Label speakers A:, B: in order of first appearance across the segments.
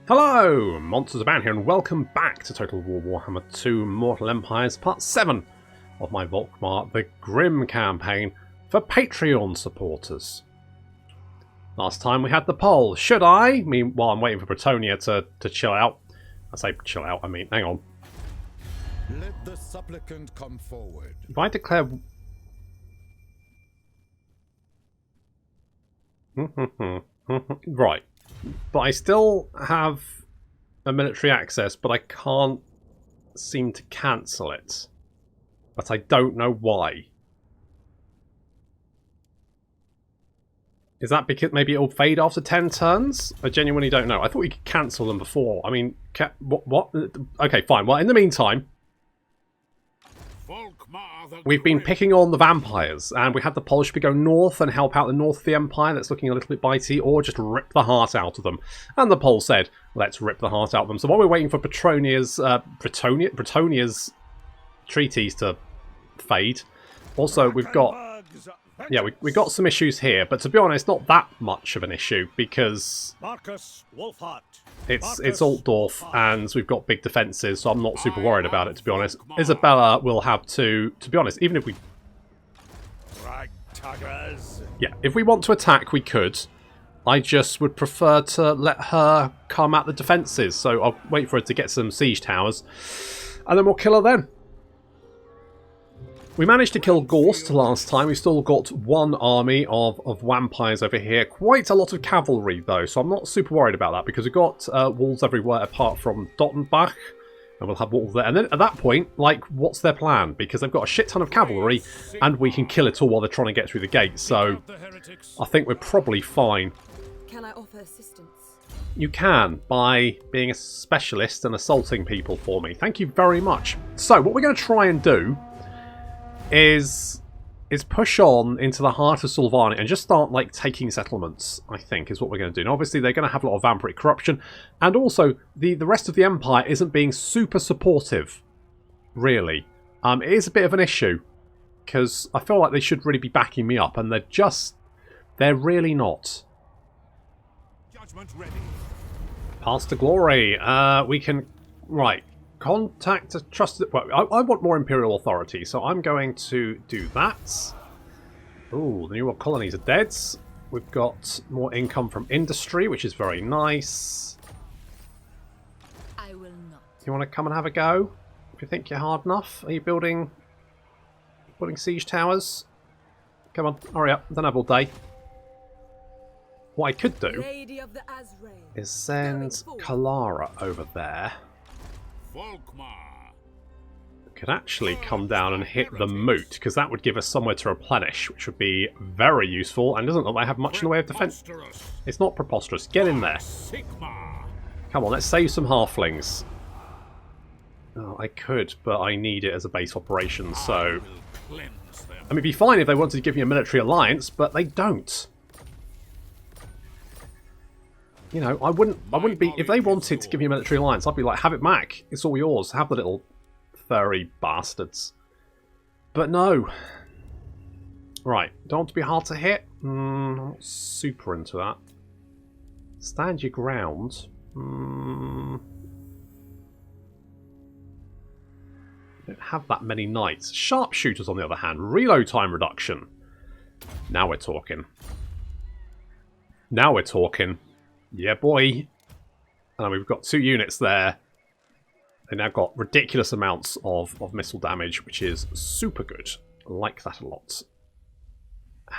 A: Hello! Monsters Abound here, and welcome back to Total War Warhammer 2 Mortal Empires Part 7 of my Volkmar the Grim Campaign for Patreon supporters. Last time we had the poll. Should I? Meanwhile, I'm waiting for Bretonia to chill out. I say chill out, I mean, hang on.
B: Let the supplicant come forward.
A: If I declare... Right. But I still have a military access, but I can't seem to cancel it. But I don't know why. Is that because maybe it'll fade after 10 turns? I genuinely don't know. I thought we could cancel them before. I mean, what? Okay, fine. Well, in the meantime, we've been picking on the vampires, and we had the poll: should we go north and help out the north of the Empire that's looking a little bit bitey, or just rip the heart out of them? And the poll said, let's rip the heart out of them. So while we're waiting for Bretonia's treaties to fade, also we've got... Yeah, we got some issues here, but to be honest, not that much of an issue, because it's Altdorf, and we've got big defences, so I'm not super worried about it, to be honest. Isabella will have to be honest, even if we... Yeah, if we want to attack, we could. I just would prefer to let her come at the defences, so I'll wait for her to get some siege towers, and then we'll kill her then. We managed to kill Gorst last time. We've still got one army of vampires over here. Quite a lot of cavalry, though, so I'm not super worried about that, because we've got walls everywhere apart from Dottenbach, and we'll have walls there. And then at that point, like, what's their plan? Because they've got a shit ton of cavalry, and we can kill it all while they're trying to get through the gate, so I think we're probably fine.
C: Can I offer assistance?
A: You can, by being a specialist and assaulting people for me. Thank you very much. So, what we're going to try and do is push on into the heart of Sylvania and just start, like, taking settlements, I think, is what we're going to do. Now, obviously, they're going to have a lot of vampiric corruption, and also, the rest of the Empire isn't being super supportive, really. It is a bit of an issue, because I feel like they should really be backing me up, and they're really not.
B: Judgment ready.
A: Pass to glory. We can... Right. Contact a trusted... Well, I want more Imperial authority, so I'm going to do that. Ooh, the New World colonies are dead. We've got more income from industry, which is very nice.
C: I will not.
A: You want to come and have a go? If you think you're hard enough. Are you building siege towers? Come on, hurry up. Don't have all day. What I could do is send Kalara over there.
B: Volkmar.
A: Could actually come down and hit the moat, because that would give us somewhere to replenish, which would be very useful, and doesn't look like I have much in the way of defense. It's not preposterous. Get in there. Come on, let's save some halflings. Oh, I could, but I need it as a base operation, so... I mean, it'd be fine if they wanted to give me a military alliance, but they don't. You know, I wouldn't be... If they wanted to give me a military alliance, I'd be like, have it back. It's all yours. Have the little furry bastards. But no. Right. Don't want to be hard to hit. I'm not super into that. Stand your ground. Don't have that many knights. Sharpshooters, on the other hand. Reload time reduction. Now we're talking. Now we're talking. Yeah, boy. And we've got 2 units there. They now got ridiculous amounts of missile damage, which is super good. I like that a lot.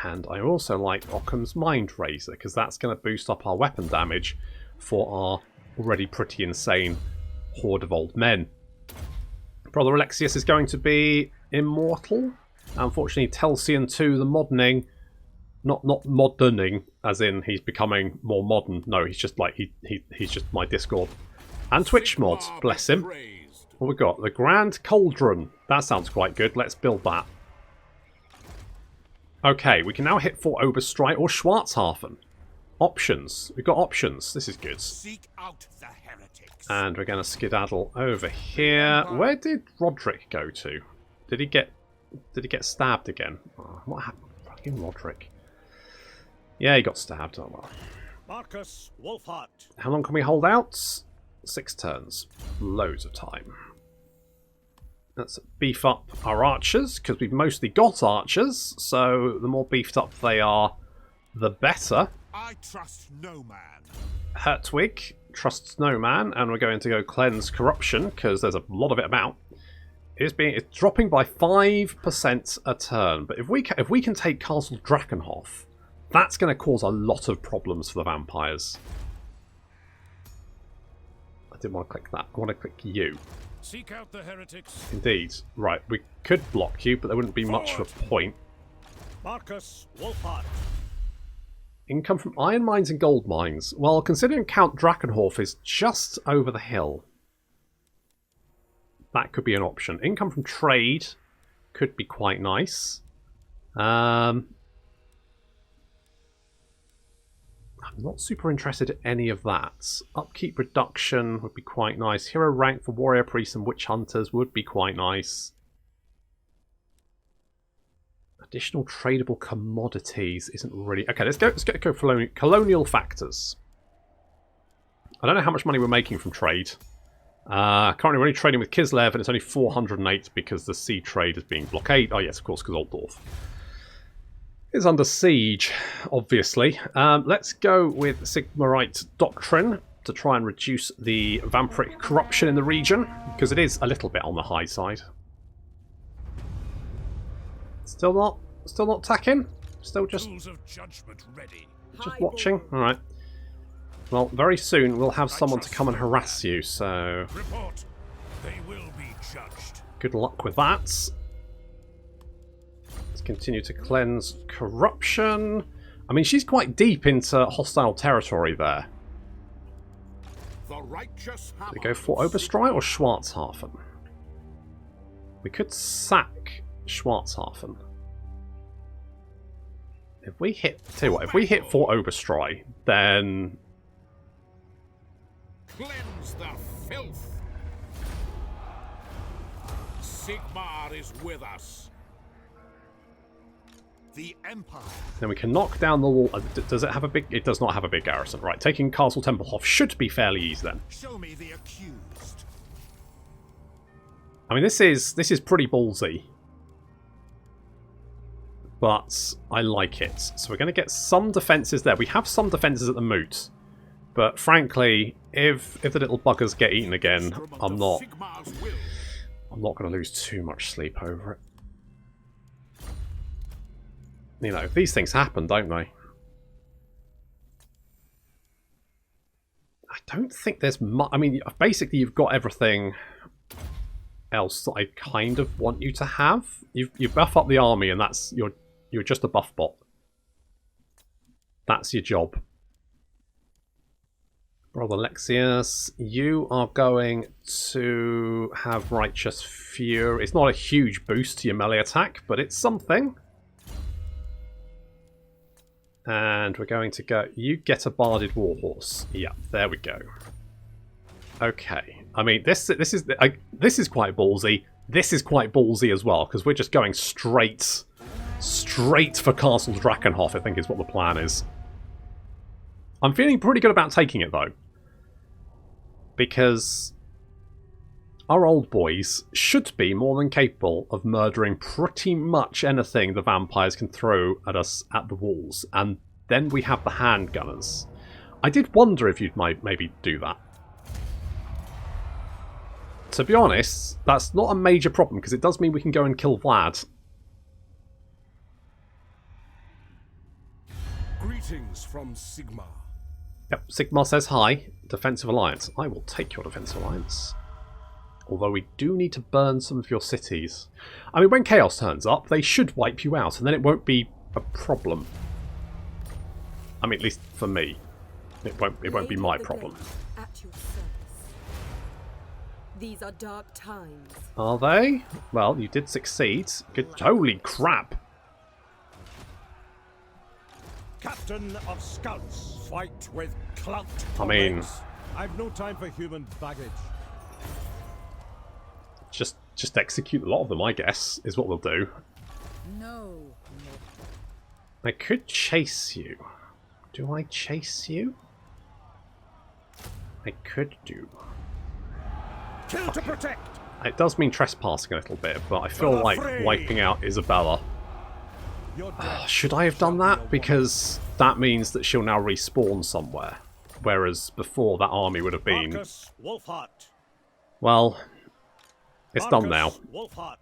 A: And I also like Occam's Mind Razor, because that's going to boost up our weapon damage for our already pretty insane horde of old men. Brother Alexius is going to be immortal. Unfortunately, Telsian 2, the moderning... Not moderning, as in he's becoming more modern. No, he's just like he's just my Discord and Twitch mod. Bless him. What we got? The Grand Cauldron. That sounds quite good. Let's build that. Okay, we can now hit Fort Oberstreit or Schwarzhafen. Options. We've got options. This is good.
B: Seek out the heretics.
A: And we're going to skedaddle over here. Where did Roderick go to? Did he get stabbed again? Oh, what happened? Fucking Roderick. Yeah, he got stabbed. Oh well.
D: Marcus Wolfhart.
A: How long can we hold out? 6 turns. Loads of time. Let's beef up our archers, because we've mostly got archers, so the more beefed up they are, the better.
B: I trust no man.
A: Hertwig trusts no man, and we're going to go cleanse corruption, because there's a lot of it about. It's dropping by 5% a turn, but if we can take Castle Drakenhof, that's going to cause a lot of problems for the vampires. I didn't want to click that. I want to click you.
D: Seek out the heretics.
A: Indeed. Right, we could block you, but there wouldn't be much of a point.
D: Marcus Wolfhart.
A: Income from iron mines and gold mines. Well, considering Count Drakenhof is just over the hill, that could be an option. Income from trade could be quite nice. I'm not super interested in any of that. Upkeep reduction would be quite nice. Hero rank for warrior priests and witch hunters would be quite nice. Additional tradable commodities isn't really... Okay, let's go colonial factors. I don't know how much money we're making from trade. Currently we're only trading with Kislev and it's only 408 because the sea trade is being blockaded. Oh yes, of course, because Altdorf is under siege, obviously. Let's go with Sigmarite Doctrine to try and reduce the vampiric corruption in the region, because it is a little bit on the high side. Still not attacking? Still just watching? Alright. Well, very soon we'll have someone to come and harass you, so...
D: Report. They will be judged.
A: Good luck with that. Let's continue to cleanse corruption. I mean, she's quite deep into hostile territory there.
B: The righteous
A: Do we go for Oberstreu or Schwarzhafen? We could sack Schwarzhafen. If we hit... Tell you what, if we hit Fort Oberstreu, then...
B: Cleanse the filth. Sigmar is with us. The Empire.
A: Then we can knock down the wall. Does it have a big... It does not have a big garrison. Right, taking Castle Tempelhof should be fairly easy then.
B: Show me the accused.
A: I mean, this is pretty ballsy. But I like it. So we're going to get some defences there. We have some defences at the moot. But frankly, if the little buggers get eaten again, I'm not going to lose too much sleep over it. You know, these things happen, don't they? I don't think there's much... I mean, basically you've got everything else that I kind of want you to have. You buff up the army and that's... You're just a buff bot. That's your job. Brother Lexius, you are going to have Righteous Fury. It's not a huge boost to your melee attack, but it's something. And we're going to go... You get a Barded Warhorse. Yeah, there we go. Okay. I mean, this is quite ballsy. This is quite ballsy as well, because we're just going straight for Castle Drakenhof, I think is what the plan is. I'm feeling pretty good about taking it, though. Because our old boys should be more than capable of murdering pretty much anything the vampires can throw at us at the walls. And then we have the handgunners. I did wonder if you'd maybe do that. To be honest, that's not a major problem, because it does mean we can go and kill Vlad.
B: Greetings from Sigmar.
A: Yep, Sigmar says hi. Defensive Alliance. I will take your Defensive Alliance. Although we do need to burn some of your cities. I mean, when Chaos turns up, they should wipe you out, and then it won't be a problem. I mean, at least for me. It won't be my problem.
C: At your service. These are dark times.
A: Are they? Well, you did succeed. Good. Holy crap.
D: Captain of Scouts.
B: Fight with clout.
A: I mean...
D: I've no time for human baggage.
A: Just execute a lot of them, I guess, is what we'll do.
C: No.
A: I could chase you. Do I chase you? I could do.
D: Kill to protect.
A: It does mean trespassing a little bit, but I feel like wiping out Isabella. Should I have done that? Because that means that she'll now respawn somewhere. Whereas before, that army would have been...
D: Marcus Wolfhart.
A: Well, it's done now.
D: Wolfhart.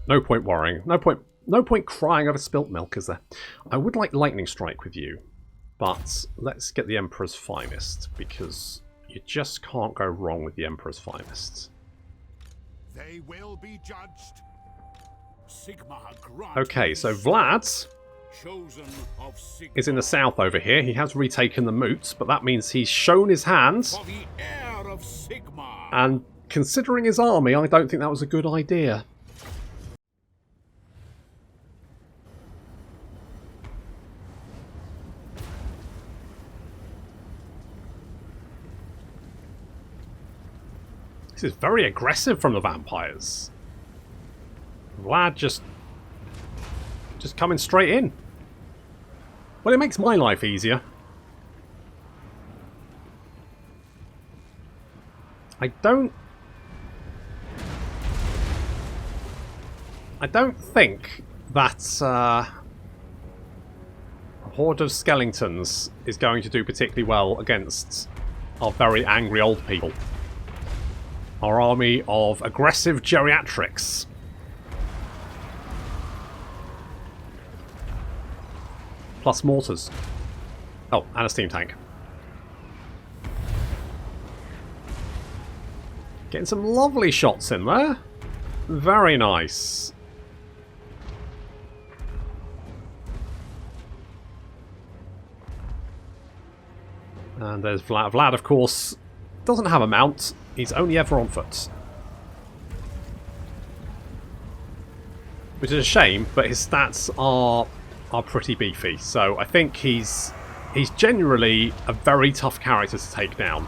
A: No point worrying. No point crying over spilt milk, is there? I would like Lightning Strike with you, but let's get the Emperor's Finest, because you just can't go wrong with the Emperor's Finest.
B: They will be judged.
A: Okay, so Vlad is in the south over here. He has retaken the moots, but that means he's shown his hand. And considering his army, I don't think that was a good idea. This is very aggressive from the vampires. Vlad just coming straight in. Well, it makes my life easier. I don't think that a horde of skeletons is going to do particularly well against our very angry old people. Our army of aggressive geriatrics. Plus mortars. Oh, and a steam tank. Getting some lovely shots in there. Very nice. And there's Vlad. Vlad, of course, doesn't have a mount. He's only ever on foot. Which is a shame, but his stats are pretty beefy. So I think he's generally a very tough character to take down.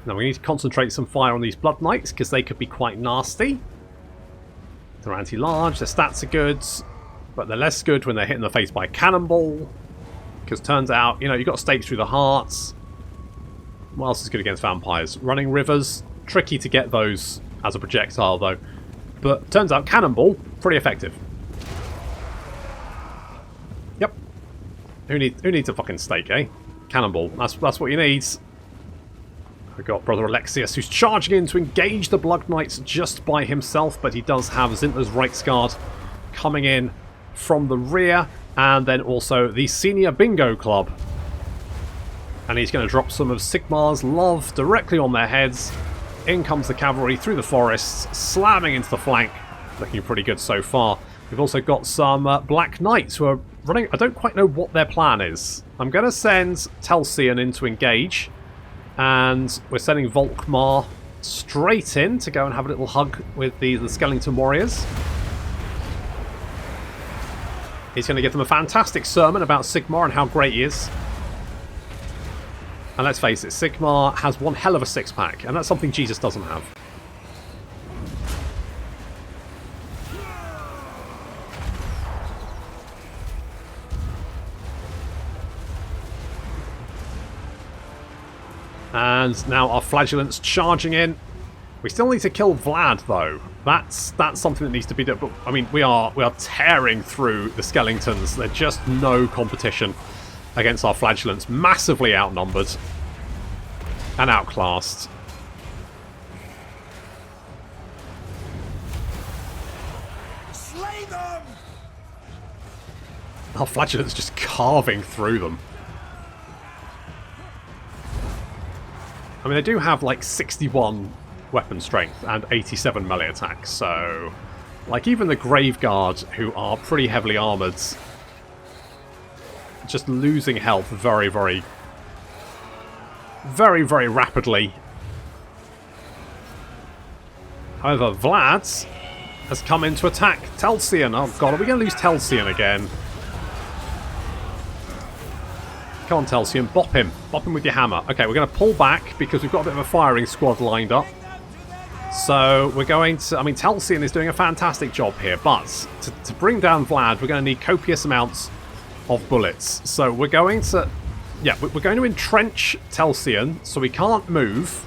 A: Now we need to concentrate some fire on these Blood Knights because they could be quite nasty. They're anti-large, their stats are good, but they're less good when they're hit in the face by a cannonball. Because turns out, you know, you've got stakes through the hearts. What else is good against vampires? Running rivers. Tricky to get those as a projectile, though. But turns out cannonball, pretty effective. Yep. Who needs a fucking stake, eh? Cannonball. That's what you need. We've got Brother Alexius, who's charging in to engage the Blood Knights just by himself, but he does have Zinthler's Reiksguard coming in from the rear, and then also the Senior Bingo Club. And he's going to drop some of Sigmar's love directly on their heads. In comes the cavalry through the forests, slamming into the flank. Looking pretty good so far. We've also got some Black Knights who are running. I don't quite know what their plan is. I'm going to send Telsian in to engage. And we're sending Volkmar straight in to go and have a little hug with the Skeleton Warriors. He's going to give them a fantastic sermon about Sigmar and how great he is. And let's face it, Sigmar has one hell of a six-pack, and that's something Jesus doesn't have. And now our Flagellants charging in. We still need to kill Vlad, though. That's something that needs to be done. But I mean, we are tearing through the Skeletons. They're just no competition against our Flagellants. Massively outnumbered and outclassed.
B: Slay them!
A: Our Flagellants just carving through them. I mean, they do have like 61 weapon strength and 87 melee attack, so like even the Graveguard, who are pretty heavily armoured, just losing health very, very, very, very rapidly. However, Vlad has come in to attack Telsian. Oh god, are we going to lose Telsian again? Come on, Telsian, bop him. Bop him with your hammer. Okay, we're going to pull back because we've got a bit of a firing squad lined up. So we're going to... I mean, Talcyon is doing a fantastic job here, but to bring down Vlad, we're going to need copious amounts of bullets. So we're going to... Yeah, we're going to entrench Talcyon, so he can't move,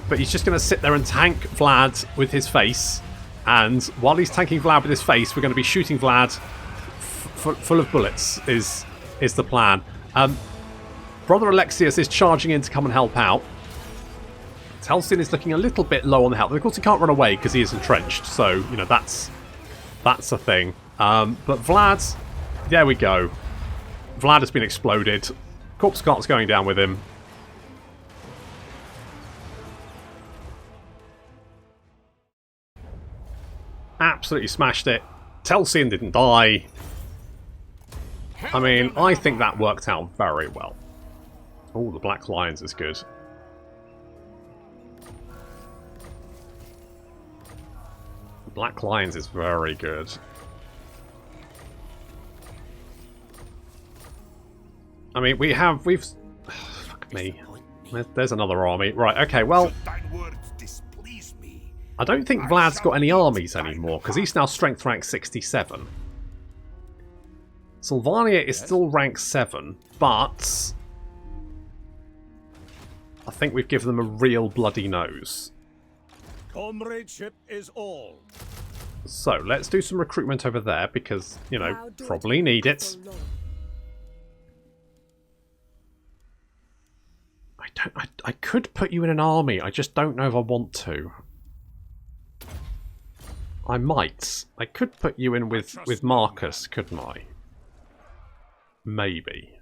A: but he's just going to sit there and tank Vlad with his face. And while he's tanking Vlad with his face, we're going to be shooting Vlad full of bullets, is the plan. Brother Alexius is charging in to come and help out. Talcyon is looking a little bit low on the health. Of course, he can't run away because he is entrenched, so, you know, that's a thing. But Vlad, there we go. Vlad has been exploded. Corpse Cart's going down with him. Absolutely smashed it. Talcyon didn't die. I mean, I think that worked out very well. Oh, the Black Lions is good. The Black Lions is very good. I mean, we've... Fuck me. There's another army. Right, okay, well... I don't think Vlad's got any armies anymore, because he's now strength rank 67. Sylvania is still rank 7, but... I think we've given them a real bloody nose.
D: Comradeship is all.
A: So, let's do some recruitment over there, because, you know, probably need it. I could put you in an army, I just don't know if I want to. I might. I could put you in with Marcus, couldn't I? Maybe.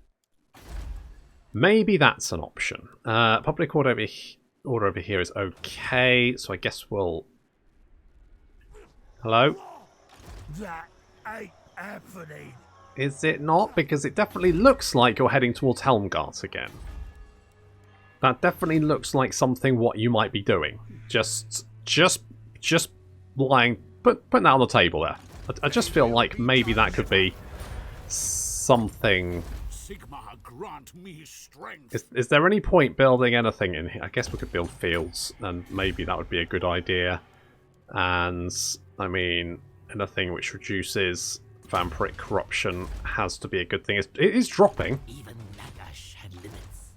A: Maybe that's an option. Public order over here is okay, so I guess we'll... Hello?
D: That ain't happening.
A: Is it not? Because it definitely looks like you're heading towards Helmgart again. That definitely looks like something what you might be doing. Just lying... Putting that on the table there. I just feel like maybe that could be something...
D: Sigma grant me strength.
A: Is there any point building anything in here? I guess we could build fields, and maybe that would be a good idea. And, I mean, anything which reduces vampiric corruption has to be a good thing. It is dropping.
D: Even Nagash had limits.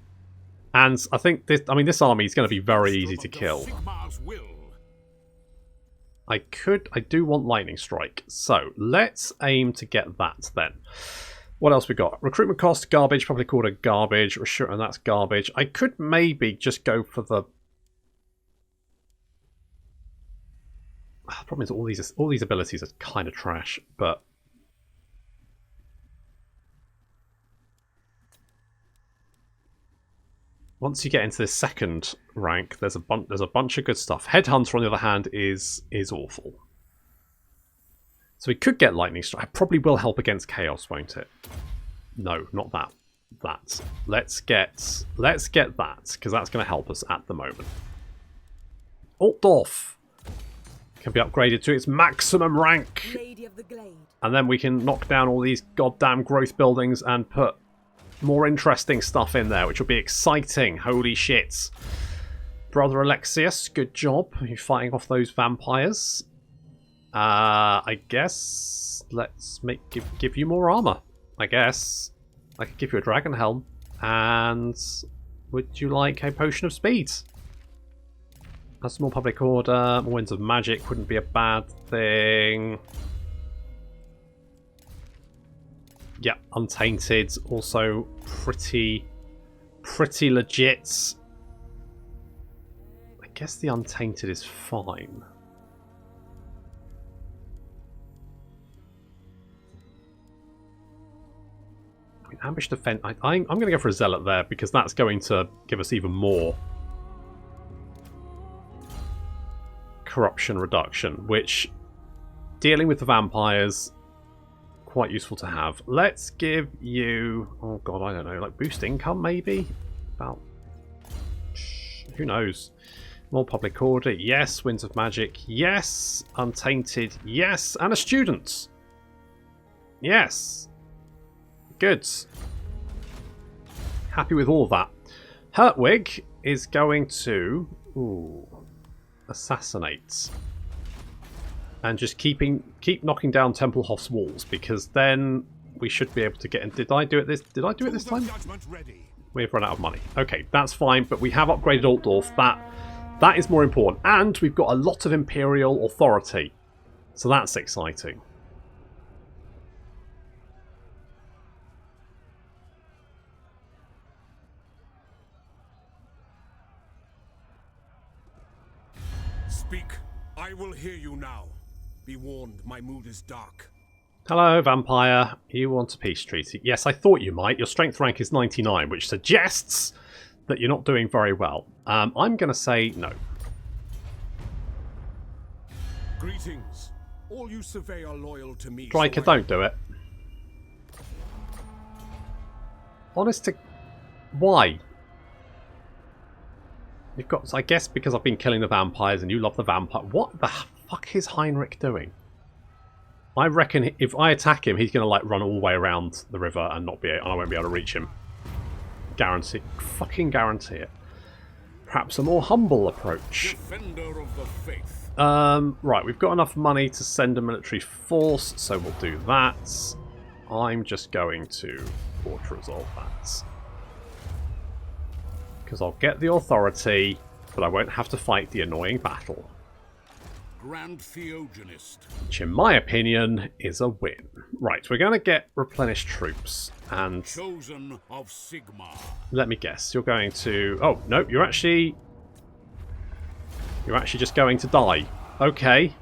A: And I think this army is going to be very easy to kill.
D: Sigma's will.
A: I do want Lightning Strike. So, let's aim to get that then. What else we got? Recruitment cost, garbage, public order, garbage, and that's garbage. I could maybe just go for the... The problem is all these abilities are kind of trash, but... Once you get into the second rank, there's a bunch of good stuff. Headhunter, on the other hand, is awful. So we could get Lightning Strike. It probably will help against Chaos, won't it? No, not that. That. Let's get that, because that's going to help us at the moment. Altdorf can be upgraded to its maximum rank.
C: Lady of the Glade.
A: And then we can knock down all these goddamn growth buildings and put more interesting stuff in there, which will be exciting. Holy shit. Brother Alexius, good job. You're fighting off those vampires. I guess let's give you more armor. I guess I could give you a dragon helm. And would you like a potion of speed? A small public order, more winds of magic wouldn't be a bad thing. Yeah, Untainted, also pretty legit. I guess the Untainted is fine. I mean, ambush defense. I'm going to go for a zealot there because that's going to give us even more corruption reduction, which, dealing with the vampires, quite useful to have. Let's give you, oh god, I don't know, like boost income maybe? About, who knows? More public order, yes. Winds of magic, yes. Untainted, yes. And a student, yes. Good. Happy with all that. Hertwig is going to, ooh, assassinate. And just keep knocking down Tempelhof's walls, because then we should be able to get in. Did I do it this time? We've run out of money. Okay, that's fine, but we have upgraded Altdorf. That is more important. And we've got a lot of Imperial authority. So that's exciting.
E: Speak. I will hear you now. Be warned, my mood is dark.
A: Hello, vampire. You want a peace treaty? Yes, I thought you might. Your strength rank is 99, which suggests that you're not doing very well. I'm going to say no.
E: Greetings. All you survey are loyal to me.
A: Striker, don't do it. Honest to... Why? You've got... I guess because I've been killing the vampires and you love the vampire. What the fuck is Heinrich doing? I reckon if I attack him, he's going to like run all the way around the river and not be, and I won't be able to reach him. Guarantee, fucking guarantee it. Perhaps a more humble approach.
E: Defender of the faith.
A: Right, we've got enough money to send a military force, so we'll do that. I'm just going to auto-resolve that. Because I'll get the authority, but I won't have to fight the annoying battle.
E: Grand Theogenist.
A: Which, in my opinion, is a win. Right, we're going to get replenished troops, and...
E: Chosen of Sigmar.
A: Let me guess, you're going to... Oh, no, you're actually just going to die. Okay.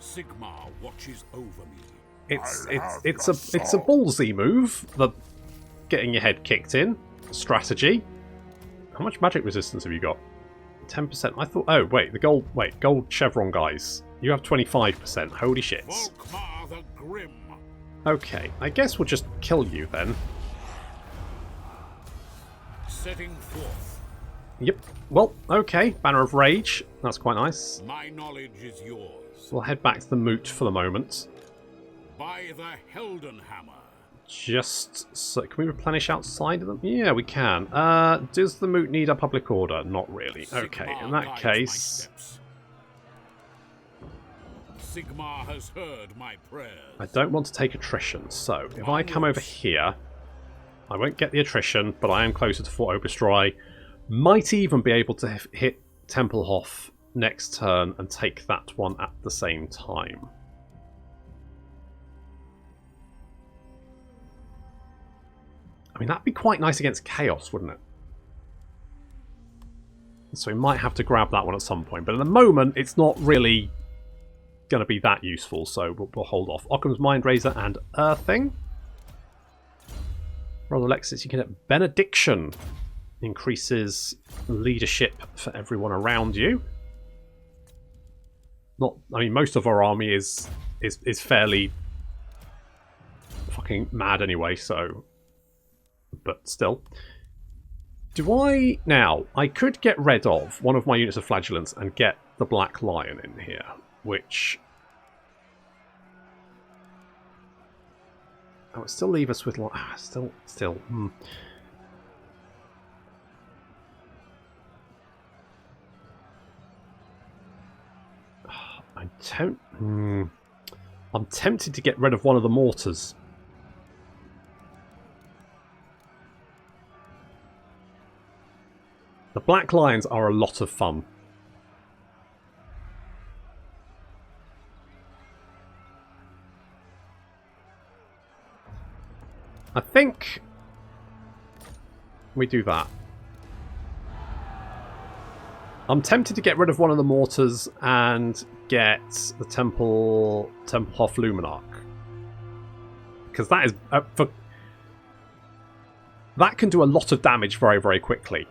E: Sigmar watches over me.
A: It's a ballsy move, the getting your head kicked in strategy. How much magic resistance have you got? 10%. I thought... Oh, wait. The gold... Wait. Gold chevron guys. You have 25%. Holy shits.
E: Volkmar the Grim.
A: Okay. I guess we'll just kill you then.
E: Setting forth.
A: Yep. Well, okay. Banner of Rage. That's quite nice.
E: My knowledge is yours.
A: We'll head back to the moot for the moment.
E: By the Heldenhammer.
A: Just... So, can we replenish outside of them? Yeah, we can. Does the moot need a public order? Not really. Okay, in that case...
E: Sigmar has heard my prayers.
A: I don't want to take attrition, so if I come over here, I won't get the attrition, but I am closer to Fort Oberstreu. Might even be able to hit Tempelhof next turn and take that one at the same time. I mean, that'd be quite nice against Chaos, wouldn't it? So we might have to grab that one at some point. But at the moment, it's not really going to be that useful, so we'll hold off. Occam's Mind Razor and Earthing. Roll Alexis, you can get Benediction. Increases leadership for everyone around you. I mean, most of our army is fairly fucking mad anyway, so... But still. Now, I could get rid of one of my units of Flagellants and get the Black Lion in here, which... Oh, it still leave us with... Still... I'm tempted to get rid of one of the mortars. The Black Lions are a lot of fun. I think we do that. I'm tempted to get rid of one of the mortars and get the Tempelhof Luminarch. Because that is... that can do a lot of damage very, very quickly.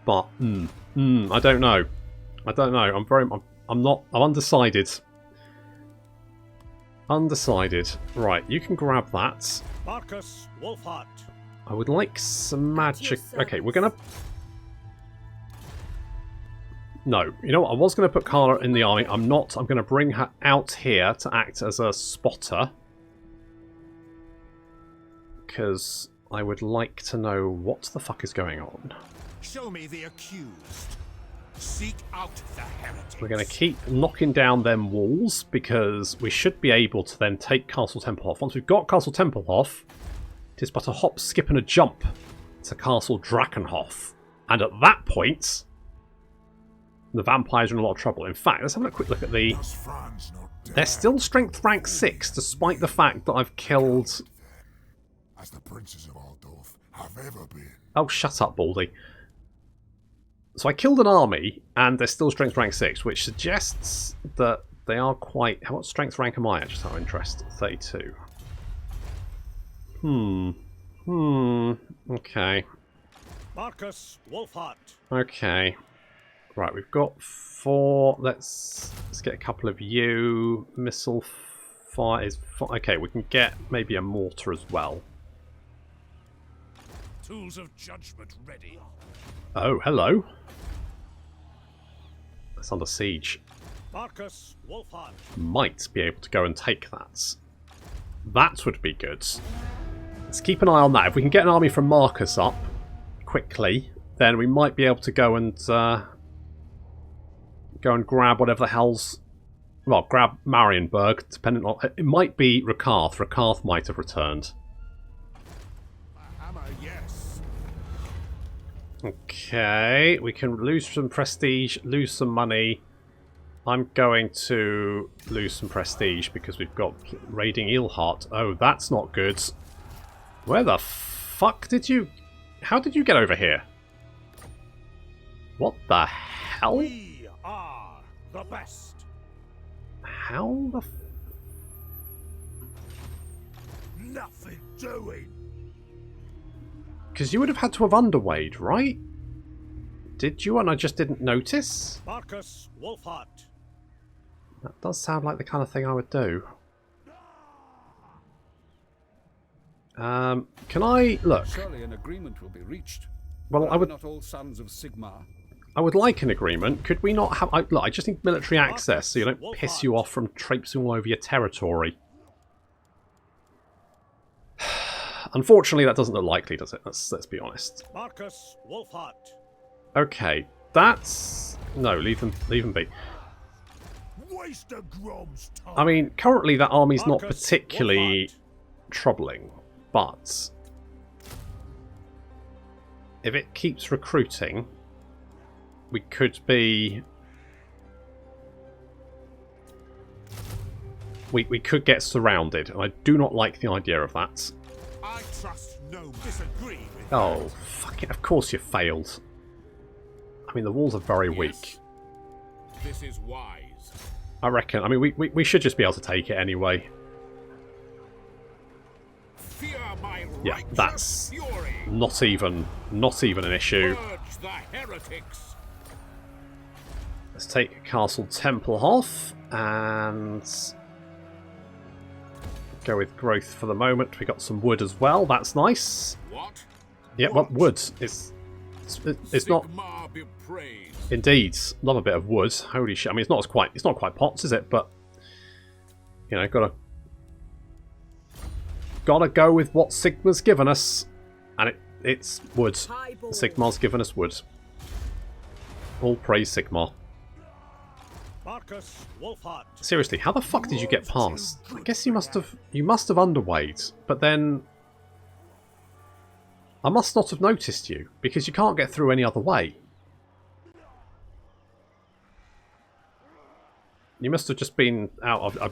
A: But, I don't know. I'm undecided. Right, you can grab that.
D: Marcus Wolfhart.
A: I would like some magic... Okay, we're gonna... No, you know what? I was going to put Carla in the army. I'm not. I'm going to bring her out here to act as a spotter. because I would like to know what the fuck is going on.
E: Show me the accused. Seek out the heretics.
A: We're going to keep knocking down them walls because we should be able to then take Castle Tempelhof. Once we've got Castle Tempelhof, it is but a hop, skip and a jump to Castle Drakenhof. And at that point, the vampires are in a lot of trouble. In fact, let's have a quick look at the... They're still strength rank 6, despite the fact that I've killed...
B: As the princes of Aldorf have ever been.
A: Oh, shut up, Baldy. So I killed an army, and they're still strength rank 6, which suggests that they are quite... What strength rank am I at, just out of interest? 32. Okay.
D: Marcus Wolfhart.
A: Okay. Right, we've got 4. Let's get a couple of you. Missile fire is... Okay, we can get maybe a mortar as well.
D: Tools of judgment ready.
A: Oh, hello. It's under siege.
D: Marcus Wolfhart.
A: Might be able to go and take that. That would be good. Let's keep an eye on that. If we can get an army from Marcus up quickly, then we might be able to go and grab whatever the hell's... Well, grab Marienburg, depending on... It might be Rakarth. Rakarth might have returned.
E: Hammer, yes.
A: Okay, we can lose some prestige, lose some money. I'm going to lose some prestige because we've got raiding Eelheart. Oh, that's not good. Where the fuck did you... How did you get over here? What the hell?
D: We are the best.
A: How the...
D: Nothing doing.
A: Because you would have had to have underweighed, right? Did you? And I just didn't notice?
D: Marcus Wolfhart.
A: That does sound like the kind of thing I would do. Can I... Look.
F: Surely an agreement will be reached.
A: Well, I would...
F: Not all sons of Sigmar.
A: I would like an agreement. Could we not have... Look, I just need military access so you don't piss you off from traipsing all over your territory. Unfortunately, that doesn't look likely, does it? Let's be honest.
D: Marcus Wolfhart.
A: Okay, that's... No, leave them be.
D: Waste a Grom's time.
A: I mean, currently that army's not
D: Marcus
A: particularly
D: Wolfhart.
A: troubling, but... If it keeps recruiting, we could be... We could get surrounded, and I do not like the idea of that.
E: I trust no disagree with
A: Oh, fuck it. Of course you failed. I mean, the walls are very weak.
E: This is wise.
A: I reckon. I mean, we should just be able to take it anyway.
E: Fear my
A: Yeah,
E: righteous
A: that's
E: fury.
A: not even an issue.
E: Purge the heretics.
A: Let's take Castle Tempelhof and go with growth for the moment. We got some wood as well. That's nice.
E: What?
A: Yeah, well, wood. It's not.
E: Sigmar be praised.
A: Indeed, love a bit of wood. Holy shit! I mean, it's not quite pots, is it? But you know, gotta go with what Sigmar's given us, and it's wood. Sigmar's given us wood. All praise Sigmar.
D: Marcus Wolfhart.
A: Seriously, how the fuck did you get past? I guess you must have underweighed, but then I must not have noticed you because you can't get through any other way. You must have just been out of... I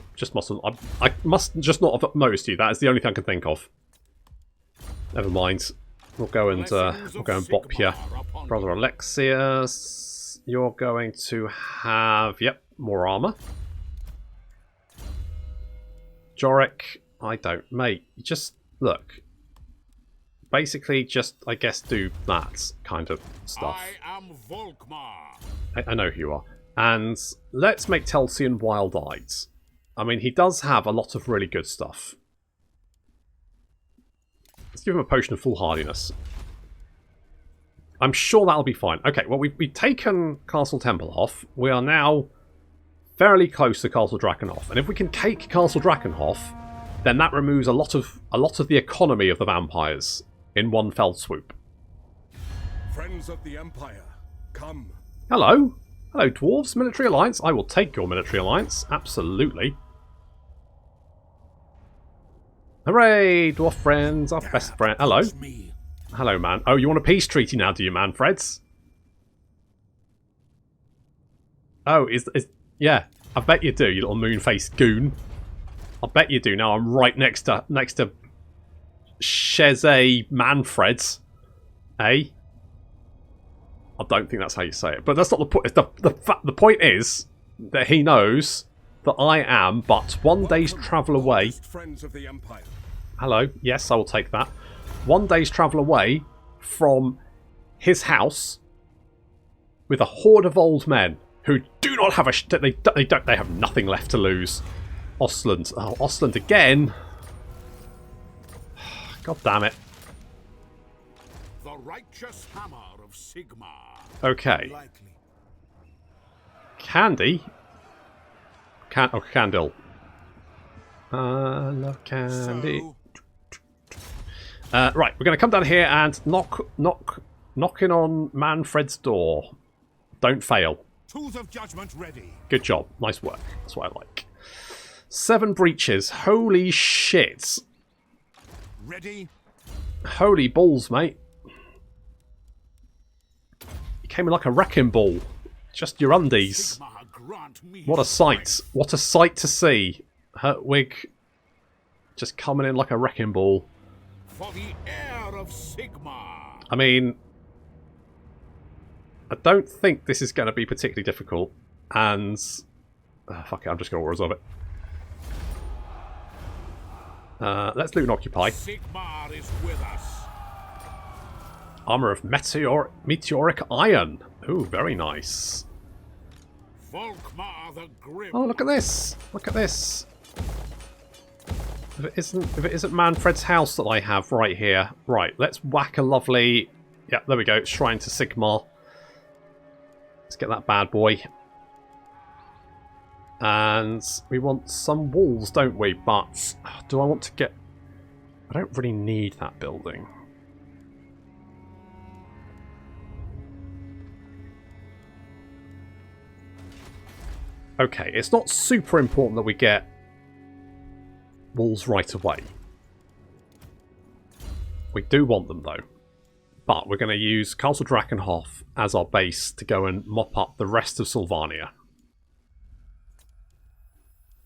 A: must just not have noticed you. That is the only thing I can think of. Never mind. We'll go and bop you. Brother Alexius, you're going to have... Yep, more armour. Jorik, I don't. Mate, just... Look. Basically, just, I guess, do that kind of stuff.
E: I am Volkmar.
A: I know who you are. And let's make Telsian wild-eyed. I mean, he does have a lot of really good stuff. Let's give him a potion of foolhardiness. I'm sure that'll be fine. Okay, well, we've taken Castle Tempelhof. We are now fairly close to Castle Drakenhof. And if we can take Castle Drakenhof, then that removes a lot of the economy of the vampires in one fell swoop.
E: Friends of the Empire, come.
A: Hello. Hello, dwarves. Military alliance. I will take your military alliance. Absolutely. Hooray, dwarf friends, our best friend. Hello.
E: Me.
A: Hello, man. Oh, you want a peace treaty now, do you, Mannfreds? Oh, yeah. I bet you do, you little moon-faced goon. I bet you do. Now I'm right next to Sheze Mannfreds. Eh? I don't think that's how you say it, but that's not the point. The point is that he knows that I am but one day's travel away.
E: Friends of the Empire.
A: Hello. Yes, I will take that. One day's travel away from his house with a horde of old men who do not have they have nothing left to lose. Ostland. Oh, Ostland again. God damn it.
F: The righteous hammer of Sigmar.
A: Okay.
F: Likely.
A: Candy. Candle. I love candy.
E: So,
A: Right, we're going to come down here and knocking on Mannfred's door. Don't fail.
D: Tools of judgment ready.
A: Good job. Nice work. That's what I like. 7 breaches. Holy shit.
D: Ready.
A: Holy balls, mate. You came in like a wrecking ball. Just your undies.
F: Sigmar, grant me
A: What a sight. What a sight to see. Hertwig just coming in like a wrecking ball.
F: for the heir of Sigmar.
A: I mean, I don't think this is going to be particularly difficult. And... fuck it, I'm just going to resolve it. Let's loot and occupy.
F: Sigmar is with us.
A: Armour of meteoric iron. Ooh, very nice.
F: Volkmar the Grim.
A: Oh, look at this! Look at this! If it isn't Mannfred's house that I have right here, right? Let's whack a lovely. Yeah, there we go. Shrine to Sigmar. Let's get that bad boy. And we want some walls, don't we? But do I want to get? I don't really need that building. Okay, it's not super important that we get walls right away. We do want them though. But we're going to use Castle Drakenhof as our base to go and mop up the rest of Sylvania.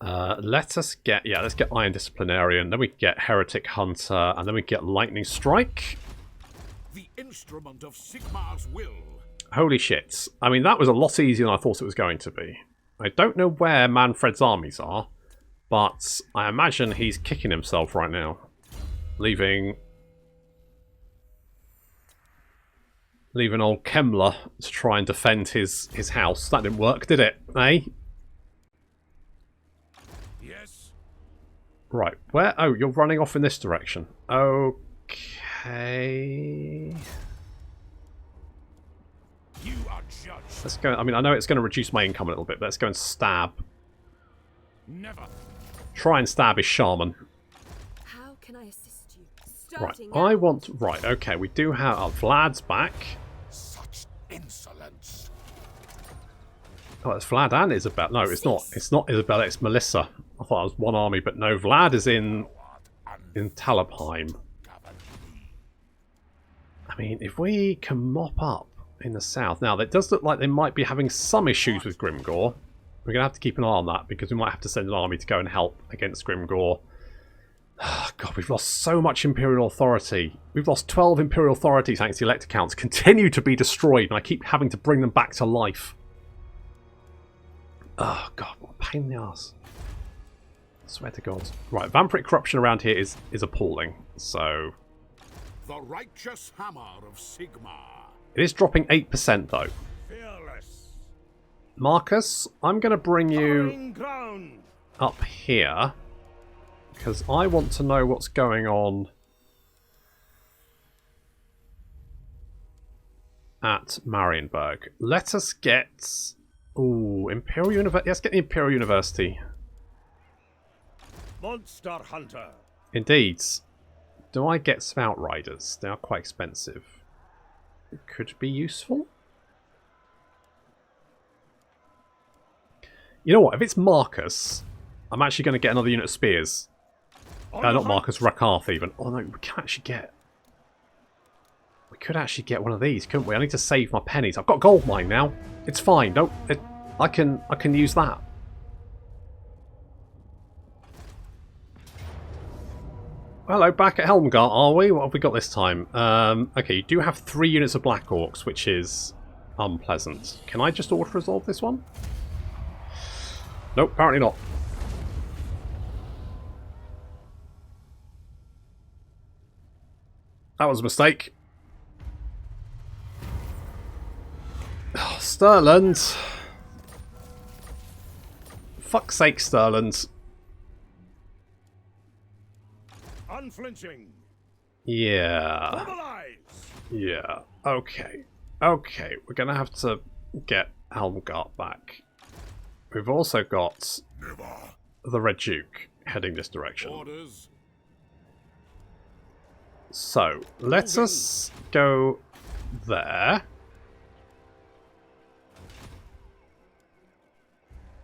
A: Let's get Iron Disciplinarian, then we get Heretic Hunter, and then we get Lightning Strike.
F: The instrument of Sigmar's will.
A: Holy shit. I mean, that was a lot easier than I thought it was going to be. I don't know where Mannfred's armies are, but I imagine he's kicking himself right now. Leaving old Kemmler to try and defend his house. That didn't work, did it? Eh?
F: Yes.
A: Right, where? Oh, you're running off in this direction. Okay.
F: You are judged.
A: Let's go. I mean, I know it's going to reduce my income a little bit, but let's go and stab.
F: Never.
A: Try and stab his shaman.
C: How can I assist you?
A: Right,
C: Starting
A: I
C: out.
A: want... Right, okay, we do have... Oh, Vlad's back.
F: Such insolence.
A: Oh, it's Vlad and Isabella. No, it's not. It's not Isabella, it's Melissa. I thought it was one army, but no, Vlad is in Talabheim. I mean, if we can mop up in the south... Now, it does look like they might be having some issues with Grimgor. We're going to have to keep an eye on that, because we might have to send an army to go and help against Grimgor. Oh, God, we've lost so much Imperial Authority. We've lost 12 Imperial Authority thanks to the Elector Counts. Continue to be destroyed, and I keep having to bring them back to life. Oh, God, what a pain in the ass. I swear to God. Right, vampiric corruption around here is appalling, so...
F: The righteous hammer of Sigmar.
A: It is dropping 8%, though.
D: Fearless.
A: Marcus, I'm going to bring you
D: Covering ground.
A: up here, because I want to know what's going on at Marienburg. Let us get... Ooh, Imperial University. Let's get the Imperial University.
D: Monster Hunter.
A: Indeed. Do I get some Outriders? They are quite expensive. It could be useful. You know what? If it's Marcus, I'm actually going to get another unit of spears. Not Marcus, Rakarth even. Oh no, we can actually get... We could actually get one of these, couldn't we? I need to save my pennies. I've got gold mine now. It's fine. Don't. I can use that. Hello, back at Helmgart, are we? What have we got this time? Okay, you do have 3 units of Black Orcs, which is unpleasant. Can I just auto-resolve this one? Nope, apparently not. That was a mistake. Oh, Stirland. Fuck's sake, Stirland.
D: Unflinching.
A: Yeah.
D: Mobilize.
A: Yeah. Okay. Okay, we're going to have to get Helmgart back. We've also got the Red Duke heading this direction.
F: Orders.
A: So, let us go there.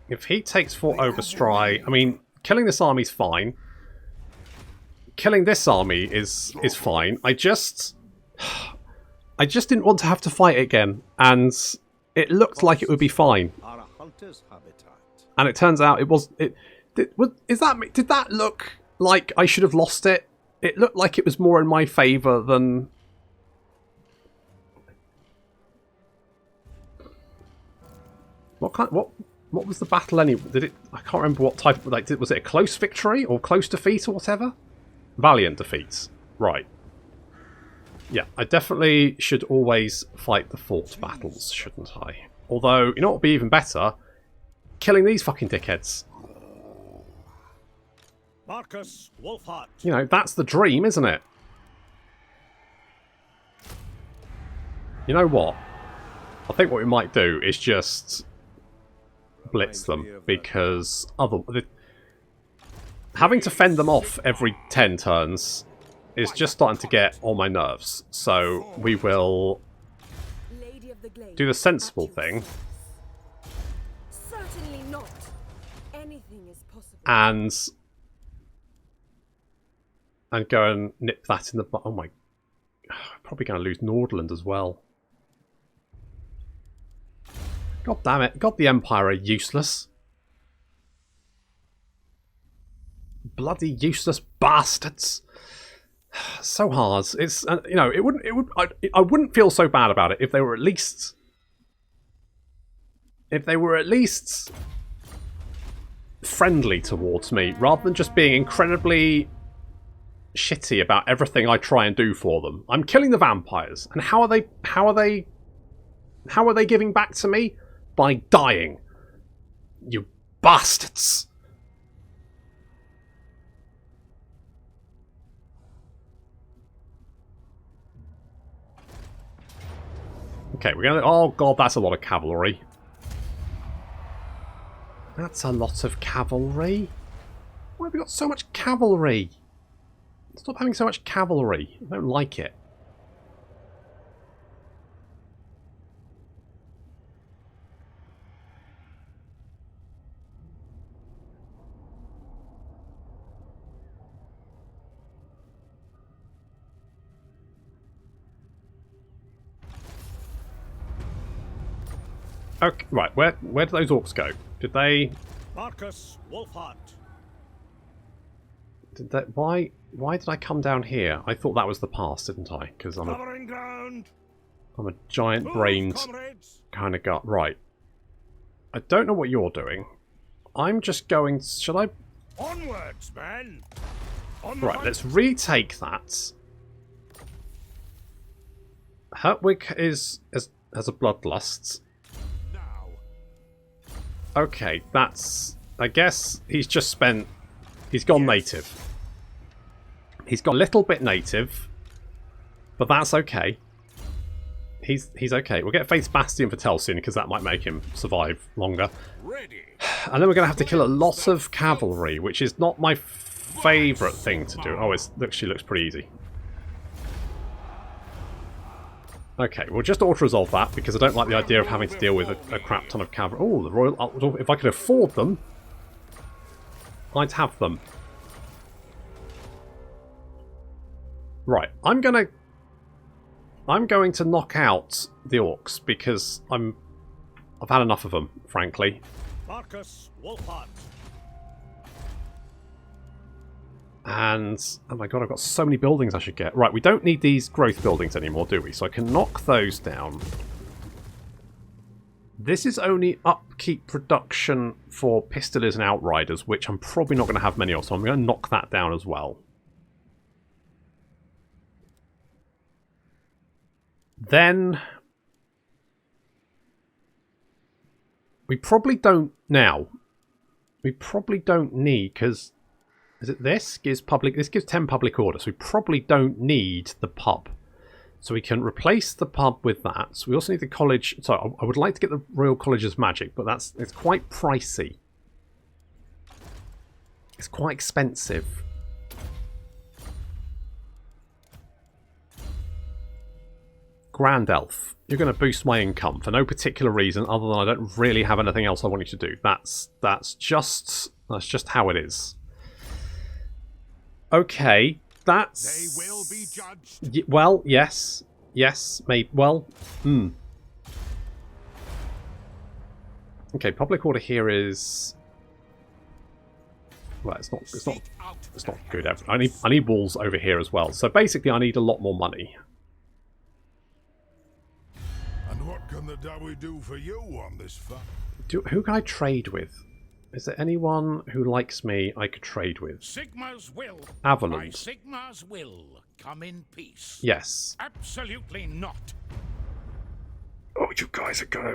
A: If he takes Fort Overstry, I mean, killing this army's fine. Killing this army is fine. I just didn't want to have to fight it again, and it looked like it would be fine.
F: Are a hunter's habitat.
A: And it turns out it was. Did that look like I should have lost it? It looked like it was more in my favour than. What was the battle anyway? Did it? I can't remember what type. Was it a close victory or close defeat or whatever? Valiant defeats, right? Yeah, I definitely should always fight the fort battles, shouldn't I? Although, you know what would be even better? Killing these fucking dickheads.
D: Marcus Wolfhart.
A: You know, that's the dream, isn't it? You know what? I think what we might do is just blitz them, because having to fend them off every 10 turns is just starting to get on my nerves. So we will do the sensible thing.
C: Certainly not. Anything is possible.
A: And go and nip that in the butt. Oh my... Probably going to lose Nordland as well. God damn it. God, the Empire are useless. Bloody useless bastards. So hard. It's you know, I wouldn't feel so bad about it if they were at least friendly towards me, rather than just being incredibly shitty about everything I try and do for them. I'm killing the vampires, and how are they giving back to me? By dying. You bastards. Okay, we're gonna... Oh god, that's a lot of cavalry. That's a lot of cavalry. Why have we got so much cavalry? Stop having so much cavalry. I don't like it. Okay, right, where did those orcs go? Did they...
D: Marcus Wolfhart.
A: Did that... Why did I come down here? I thought that was the pass, didn't I? Because I'm
D: Covering ground.
A: a giant-brained
D: Comrades.
A: kind of gut. Right. I don't know what you're doing. I'm just going... Should I...
D: Onwards, men. On the
A: Right,
D: hunt.
A: let's retake that. Hertwig has a bloodlust.
D: Now.
A: Okay, that's... I guess he's just spent... He's gone native. He's gone a little bit native, but that's okay. He's okay. We'll get Faith Bastion for Telsin, because that might make him survive longer.
F: Ready.
A: And then we're going to have to kill a lot of cavalry, which is not my favourite thing to do. Oh, it actually looks pretty easy. Okay, we'll just auto-resolve that because I don't like the idea of having to deal with a crap ton of cavalry. Oh, the Royal... If I could afford them, I'd have them. Right, I'm going to knock out the orcs because I've had enough of them, frankly.
D: Marcus Wolfhard.
A: And, oh my god, I've got so many buildings I should get. Right, we don't need these growth buildings anymore, do we? So I can knock those down. This is only upkeep production for Pistoliers and Outriders, which I'm probably not going to have many of, so I'm going to knock that down as well. Then... we probably don't now. We probably don't need, because... is it this? This gives 10 public order, so we probably don't need the pub. So we can replace the pub with that. So we also need the college. So I would like to get the Royal College's magic, but it's quite pricey. It's quite expensive. Grand Elf. You're going to boost my income for no particular reason other than I don't really have anything else I want you to do. That's just how it is. Okay, that's...
F: They will be judged.
A: Well, yes. Yes, maybe. Well, Okay, public order here is... well, it's not good. I need walls over here as well. So basically I need a lot more money.
F: And what can the Dawi do for you on this front?
A: Who can I trade with? Is there anyone who likes me I could trade with?
F: Sigma's will.
A: Avalon.
F: By Sigma's will, come in peace.
A: Yes.
F: Absolutely not.
A: Oh, you guys are gonna...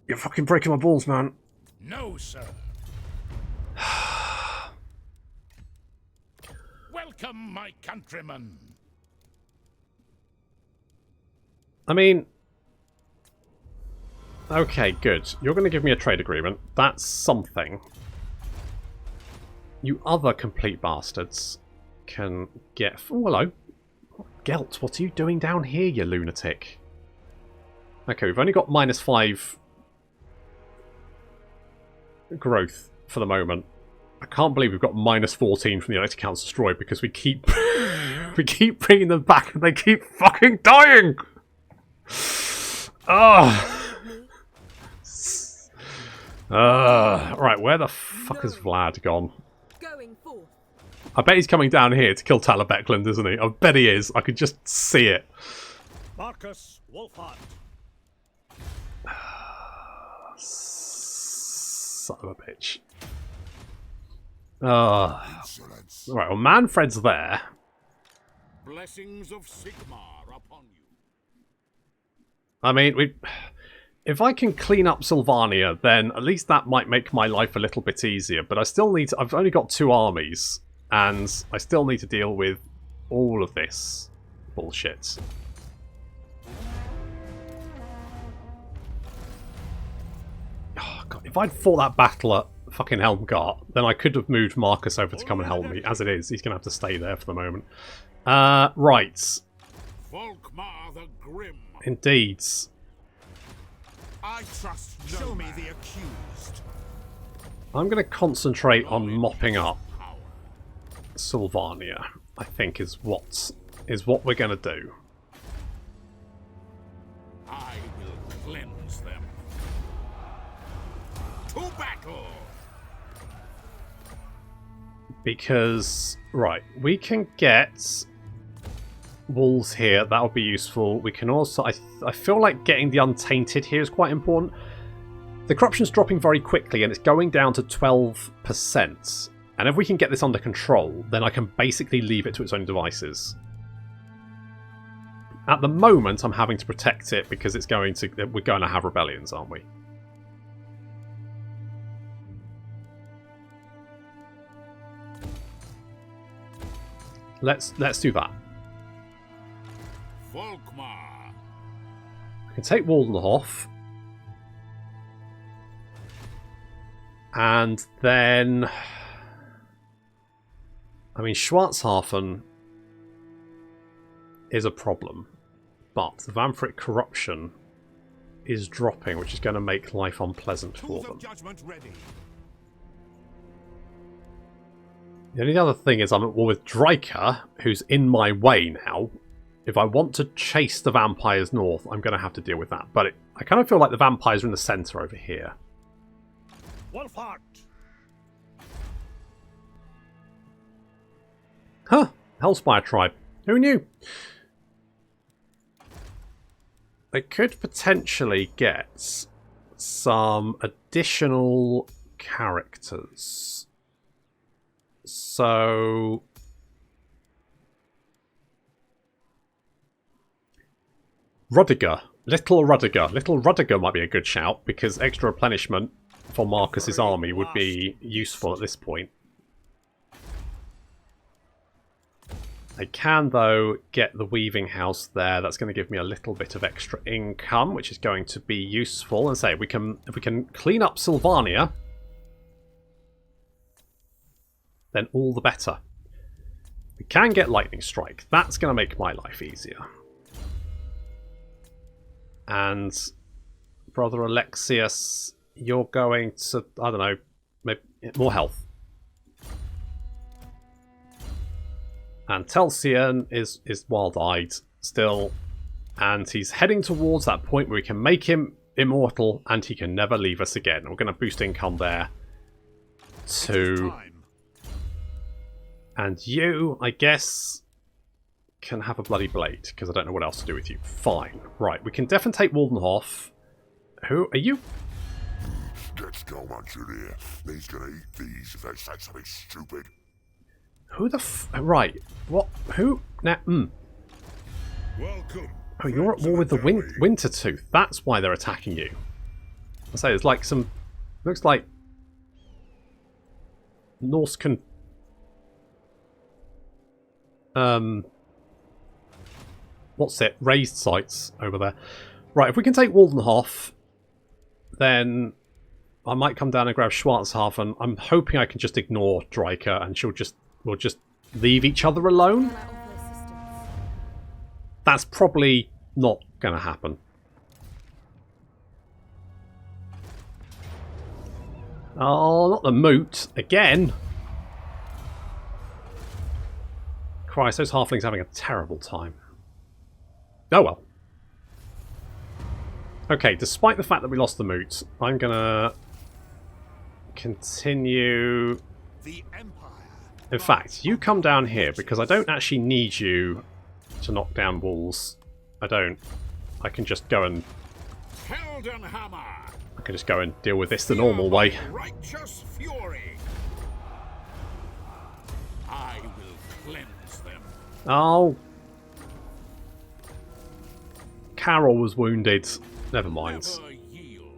A: you're fucking breaking my balls, man.
F: No, sir. Welcome, my countrymen.
A: I mean... okay, good. You're going to give me a trade agreement. That's something. You other complete bastards can get... oh, hello. Gelt, what are you doing down here, you lunatic? Okay, we've only got -5 growth for the moment. I can't believe we've got -14 from the Elected Council Destroyed because we keep... we keep bringing them back and they keep fucking dying! Oh. Right, where the fuck has Vlad gone?
C: Going forth.
A: I bet he's coming down here to kill Reikland, isn't he? I bet he is. I could just see it.
D: Marcus Wolfhard.
A: Son of a bitch. Right, well, Mannfred's there.
F: Blessings of Sigmar upon you.
A: I mean, if I can clean up Sylvania, then at least that might make my life a little bit easier. But I still need to... I've only got 2 armies, and I still need to deal with all of this bullshit. Oh, God. If I'd fought that battle at fucking Helmgart, then I could have moved Marcus over to come and help me. As it is, he's going to have to stay there for the moment. Right.
F: Volkmar the Grim.
A: Indeed.
F: I trust no Show me the accused.
A: I'm going to concentrate on mopping up Sylvania, I think is what we're going to do.
F: I will cleanse them. To battle!
A: Because, right, we can get walls here. That'll be useful. We can also... I feel like getting the Untainted here is quite important. The corruption's dropping very quickly and it's going down to 12%. And if we can get this under control, then I can basically leave it to its own devices. At the moment, I'm having to protect it because it's going to... we're going to have rebellions, aren't we? Let's do that.
F: Volkmar.
A: I can take Waldenhof. And then... I mean, Schwarzhafen is a problem, but the Mannfred corruption is dropping, which is going to make life unpleasant for
F: Tools
A: them.
F: of judgment ready.
A: The only other thing is I'm at war with Dryka, who's in my way now. If I want to chase the vampires north, I'm going to have to deal with that. But I kind of feel like the vampires are in the centre over here.
D: Wolfhart.
A: Huh, Hellspire tribe. Who knew? They could potentially get some additional characters. So... Rudiger. Little Rudiger. Little Rudiger might be a good shout, because extra replenishment for Marcus's army would be useful at this point. I can, though, get the weaving house there. That's going to give me a little bit of extra income, which is going to be useful. And say, if we can clean up Sylvania, then all the better. We can get Lightning Strike. That's going to make my life easier. And Brother Alexius, you're going to, I don't know, maybe more health. And Telsian is wild-eyed still, and he's heading towards that point where we can make him immortal and he can never leave us again. We're going to boost income there too. And you, I guess, can have a bloody blade, because I don't know what else to do with you. Fine. Right, we can definitely take Waldenhof. Who are you?
G: Let's go, Manchuria. He's gonna eat these if they say something stupid.
A: Who the right. What? Who? Now,
F: Welcome.
A: Oh, you're at war with the Winter Tooth. That's why they're attacking you. I say there's like some... Looks like... Norscan... What's it? Raised sites over there. Right, if we can take Waldenhof, then I might come down and grab Schwarzhafen. I'm hoping I can just ignore Dryka and we'll just leave each other alone.
C: Can I offer assistance?
A: That's probably not going to happen. Oh, not the moot. Again. Christ, those halflings are having a terrible time. Oh well. Okay, despite the fact that we lost the moot, I'm going to continue...
F: The Empire.
A: In fact, you come down here, because I don't actually need you to knock down walls. I don't. I can just go and...
F: Heldenhammer.
A: I can just go and deal with this the normal way.
F: Righteous fury. I will cleanse them.
A: Oh. Carol was wounded. Never mind.
F: Never yield.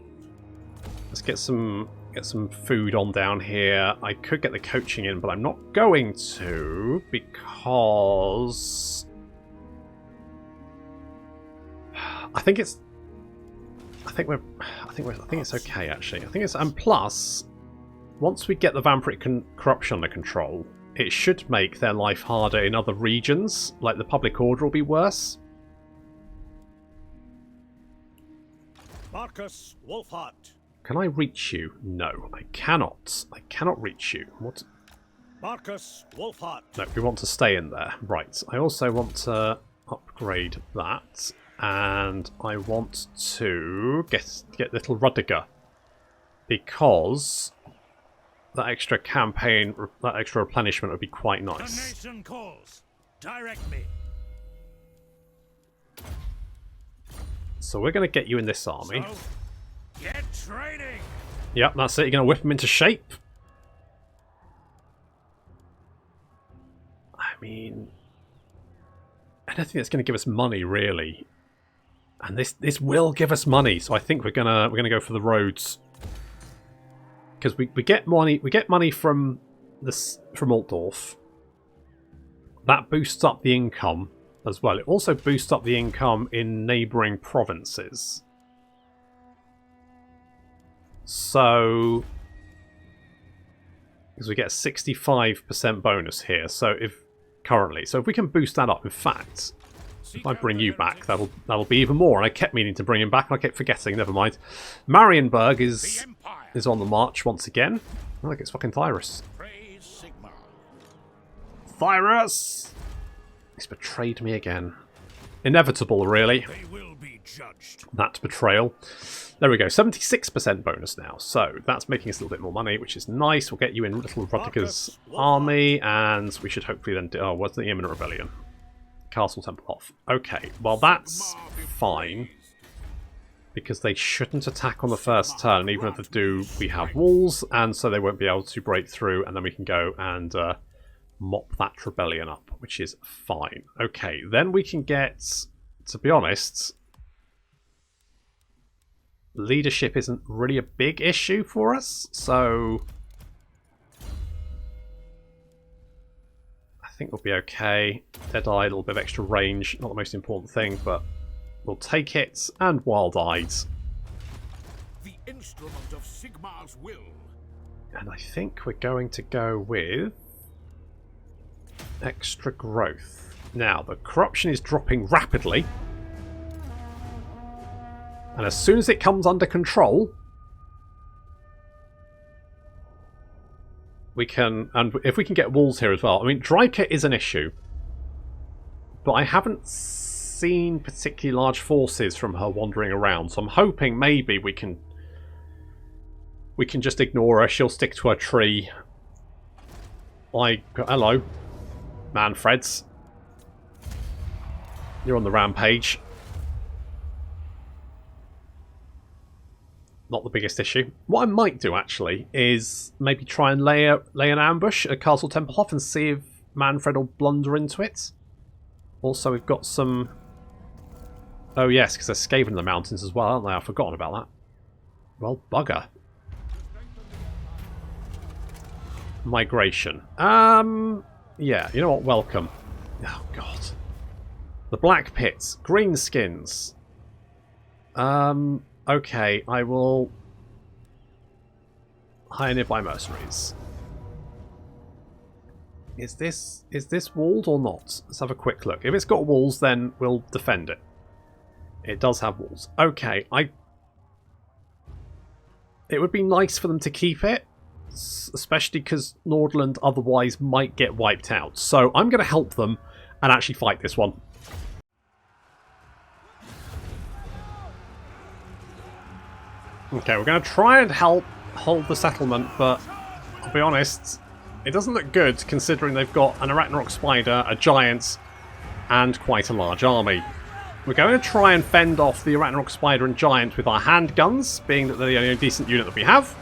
A: Let's get some food on down here. I could get the coaching in, but I'm not going to because I think it's okay actually. I think it's, and plus once we get the Mannfred corruption under control, it should make their life harder in other regions. Like the public order will be worse.
D: Marcus Wolfhart.
A: Can I reach you? No, I cannot. I cannot reach you. What?
D: Marcus Wolfhart.
A: No, we want to stay in there. Right. I also want to upgrade that. And I want to get little Rudiger. Because that extra campaign, that extra replenishment would be quite
D: The
A: nice.
D: nation calls. Direct me.
A: So we're going to get you in this army.
D: So, get training.
A: Yep, that's it. You're going to whip them into shape. I mean, I don't think that's going to give us money, really. And this will give us money, so I think we're gonna go for the roads because we get money from Altdorf. That boosts up the income as well. It also boosts up the income in neighbouring provinces. So because we get a 65% bonus here. So if we can boost that up, in fact, if I bring you back, that'll be even more. And I kept meaning to bring him back, and I kept forgetting. Never mind. Marienburg is on the march once again. I think it's fucking Thyrus.
D: Praise Sigmar.
A: Thyrus! He's betrayed me again. Inevitable, really.
D: They will be judged.
A: That betrayal. There we go. 76% bonus now. So that's making us a little bit more money, which is nice. We'll get you in Little Ruddiger's army, and we should hopefully then do... Oh, what's the imminent rebellion? Castle Tempelhof. Okay, well that's fine. Because they shouldn't attack on the first turn. Even if they do, we have walls, and so they won't be able to break through, and then we can go and mop that rebellion up, which is fine. Okay, then we can get, to be honest, leadership isn't really a big issue for us, so I think we'll be okay. Dead-Eye, a little bit of extra range, not the most important thing, but we'll take it, and Wild-Eyed.
F: The instrument of Sigmar's will.
A: And I think we're going to go with extra growth. Now, the corruption is dropping rapidly. And as soon as it comes under control, we can... And if we can get walls here as well. I mean, Dryrain is an issue. But I haven't seen particularly large forces from her wandering around. So I'm hoping maybe we can just ignore her. She'll stick to her tree. Like, hello, Mannfreds. You're on the rampage. Not the biggest issue. What I might do, actually, is maybe try and lay an ambush at Castle Tempelhof and see if Mannfred will blunder into it. Also, we've got some... Oh, yes, because they're Skaven in the mountains as well, aren't they? I've forgotten about that. Well, bugger. Migration. Yeah, you know what? Welcome. Oh, God. The Black Pits. Greenskins. Okay, I will hire nearby mercenaries. Is this walled or not? Let's have a quick look. If it's got walls, then we'll defend it. It does have walls. Okay, it would be nice for them to keep it, especially because Nordland otherwise might get wiped out. So I'm going to help them and actually fight this one. Okay, we're going to try and help hold the settlement, but I'll be honest, it doesn't look good considering they've got an Arachnarok spider, a giant, and quite a large army. We're going to try and fend off the Arachnarok spider and giant with our handguns, being that they're the only decent unit that we have.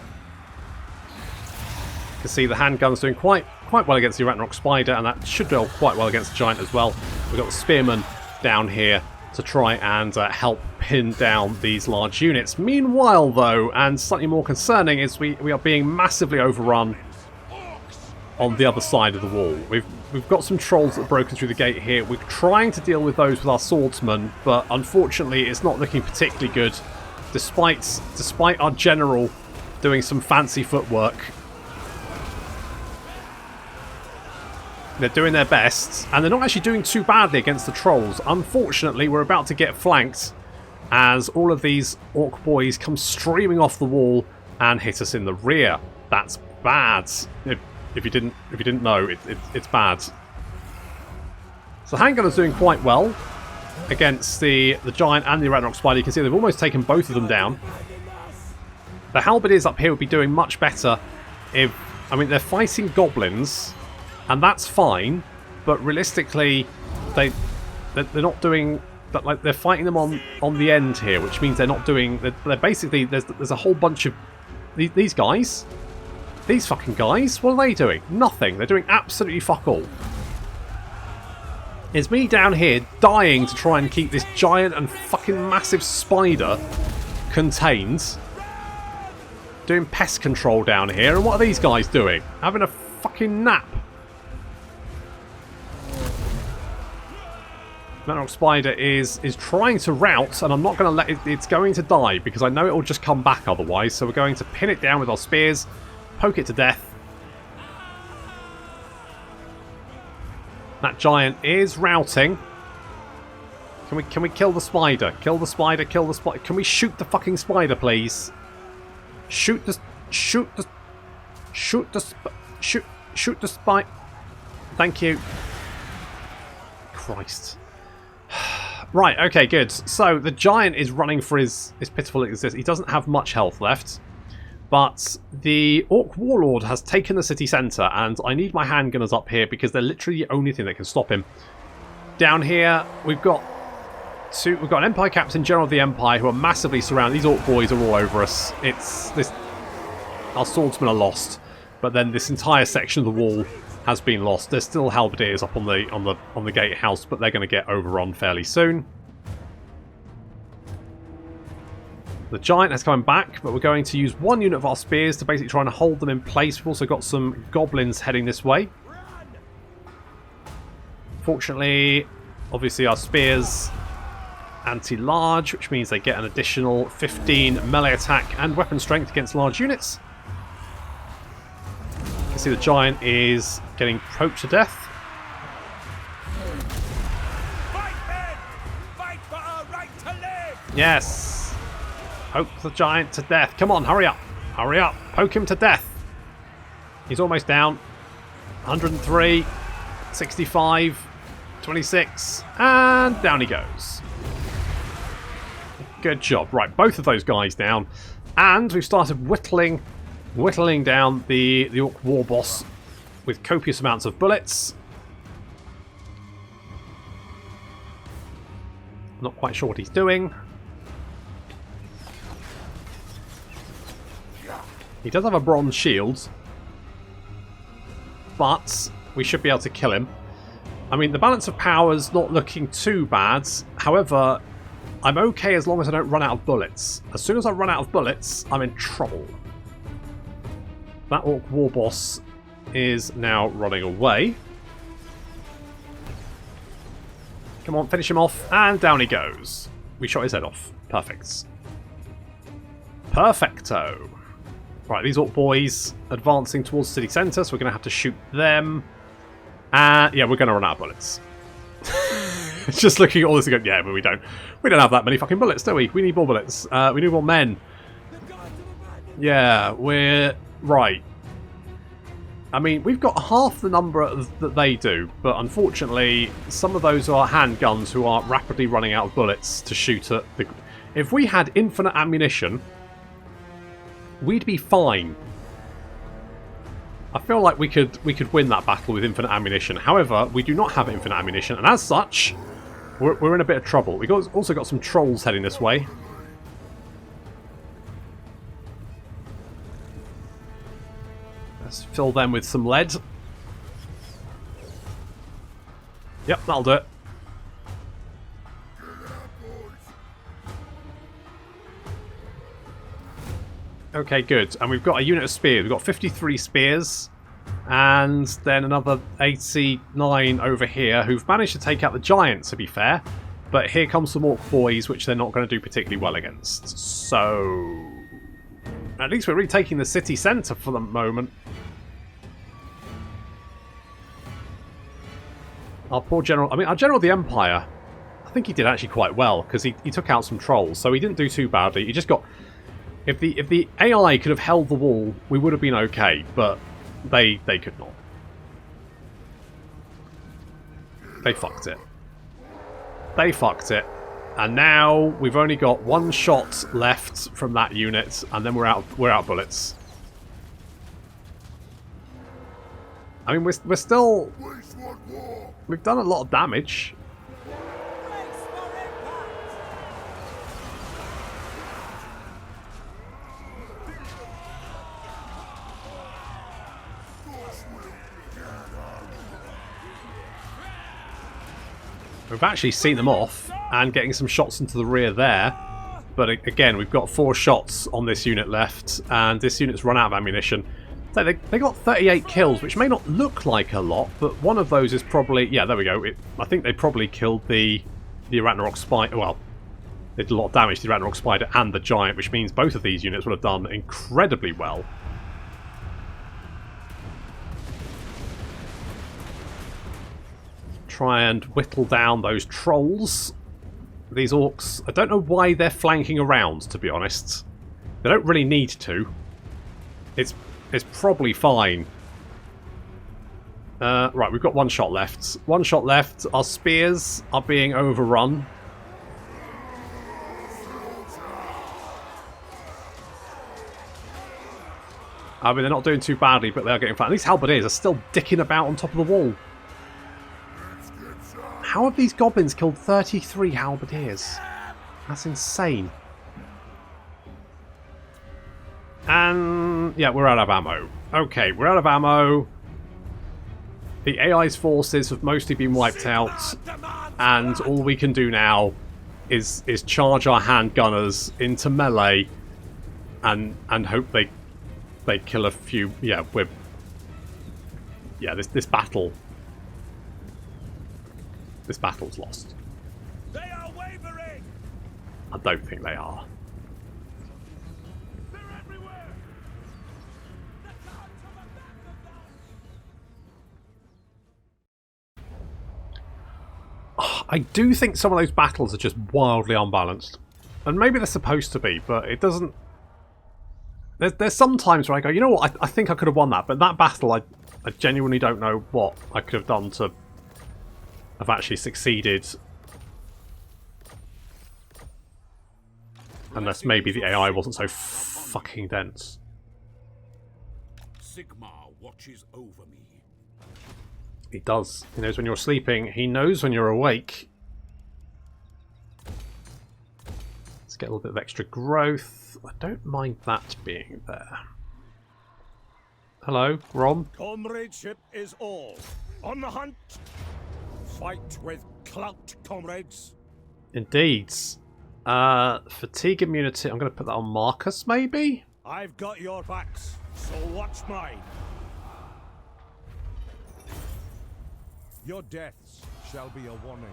A: You can see the handguns doing quite well against the Arachnarok spider, and that should do quite well against the giant as well. We've got the spearmen down here to try and help pin down these large units. Meanwhile, though, and slightly more concerning, is we are being massively overrun on the other side of the wall. We've got some trolls that have broken through the gate here. We're trying to deal with those with our swordsmen, but unfortunately it's not looking particularly good, despite our general doing some fancy footwork. They're doing their best, and they're not actually doing too badly against the trolls. Unfortunately, we're about to get flanked as all of these orc boys come streaming off the wall and hit us in the rear. That's bad. If you didn't know, it's bad. So handgunner's doing quite well against the giant and the Arachnarok spider. You can see they've almost taken both of them down. The halberdiers up here would be doing much better if... I mean, they're fighting goblins, and that's fine, but realistically, they're not doing... But like they're fighting them on the end here, which means they're not doing... They're basically... There's a whole bunch of... These guys... These fucking guys, what are they doing? Nothing. They're doing absolutely fuck all. It's me down here dying to try and keep this giant and fucking massive spider contained. Doing pest control down here. And what are these guys doing? Having a fucking nap. Arachnarok spider is trying to rout, and I'm not going to let it... It's going to die, because I know it will just come back otherwise. So we're going to pin it down with our spears. Poke it to death. That giant is routing. Can we kill the spider? Kill the spider, kill the spider. Can we shoot the fucking spider, please? Shoot the spider. Thank you. Christ. Right, okay, good. So the giant is running for his pitiful existence. He doesn't have much health left. But the Orc Warlord has taken the city centre, and I need my handgunners up here because they're literally the only thing that can stop him. Down here, we've got an Empire Captain General of the Empire who are massively surrounded. These Orc boys are all over us. Our swordsmen are lost, but then this entire section of the wall has been lost. There's still halberdiers up on the gatehouse, but they're going to get overrun fairly soon. The giant has come back, but we're going to use one unit of our spears to basically try and hold them in place. We've also got some goblins heading this way. Fortunately, obviously our spears anti-large, which means they get an additional 15 melee attack and weapon strength against large units. You can see the giant is getting poked to death.
F: Fight, men! Fight for our right to live!
A: Yes! Poke the giant to death. Come on, hurry up. Hurry up. Poke him to death. He's almost down. 103, 65, 26, and down he goes. Good job. Right, both of those guys down. And we've started whittling down the Orc War Boss with copious amounts of bullets. Not quite sure what he's doing. He does have a bronze shield, but we should be able to kill him. I mean, the balance of power's not looking too bad. However, I'm okay as long as I don't run out of bullets. As soon as I run out of bullets, I'm in trouble. That Orc War Boss is now running away. Come on, finish him off, and down he goes. We shot his head off. Perfect. Perfecto. Right, these Orc boys advancing towards the city centre, so we're going to have to shoot them. And yeah, we're going to run out of bullets. Just looking at all this and going, yeah, but we don't have that many fucking bullets, do we? We need more bullets. We need more men. Yeah, we're right. I mean, we've got half the number that they do, but unfortunately, some of those are handguns who are rapidly running out of bullets to shoot at the. If we had infinite ammunition, we'd be fine. I feel like we could win that battle with infinite ammunition. However, we do not have infinite ammunition, and as such, we're in a bit of trouble. We've also got some trolls heading this way. Let's fill them with some lead. Yep, that'll do it. Okay, good. And we've got a unit of spears. We've got 53 spears. And then another 89 over here who've managed to take out the giant, to be fair. But here comes some Orc boys, which they're not going to do particularly well against. So at least we're retaking the city centre for the moment. Our poor general... I mean, our general of the Empire, I think he did actually quite well, because he took out some trolls. So he didn't do too badly. He just got... If the AI could have held the wall, we would have been okay, but they could not. They fucked it. They fucked it. And now we've only got one shot left from that unit, and then we're out of bullets. I mean, we're still... We've done a lot of damage. We've actually seen them off and getting some shots into the rear there. But again, we've got 4 shots on this unit left, and this unit's run out of ammunition. So they got 38 kills, which may not look like a lot, but one of those is probably... Yeah, there we go. I think they probably killed the Arachnarok Spider. Well, they did a lot of damage to the Arachnarok Spider and the Giant, which means both of these units would have done incredibly well. try and whittle down those trolls. These orcs, I don't know why they're flanking around, to be honest. They don't really need to. It's probably fine. Right, we've got one shot left. One shot left. Our spears are being overrun. I mean, they're not doing too badly, but they are getting flat. These halberdiers are still dicking about on top of the wall. How have these goblins killed 33 halberdiers? That's insane. And yeah, we're out of ammo. Okay, we're out of ammo. The AI's forces have mostly been wiped out, and all we can do now is charge our handgunners into melee and hope they kill a few. Yeah, this battle. This battle's lost.
D: They are wavering.
A: I don't think they are.
D: They're everywhere. The cards on the back of them.
A: I do think some of those battles are just wildly unbalanced. And maybe they're supposed to be, but it doesn't... There's some times where I go, you know what, I think I could have won that, but that battle, I genuinely don't know what I could have done to have actually succeeded. Unless maybe the AI wasn't so fucking dense.
D: Sigmar watches over me.
A: He does. He knows when you're sleeping. He knows when you're awake. Let's get a little bit of extra growth. I don't mind that being there. Hello, Grom.
D: Comradeship is all. On the hunt. Fight with clout, comrades.
A: Indeed. Fatigue immunity. I'm going to put that on Marcus, maybe?
D: I've got your backs, so watch mine.
F: Your deaths shall be a warning.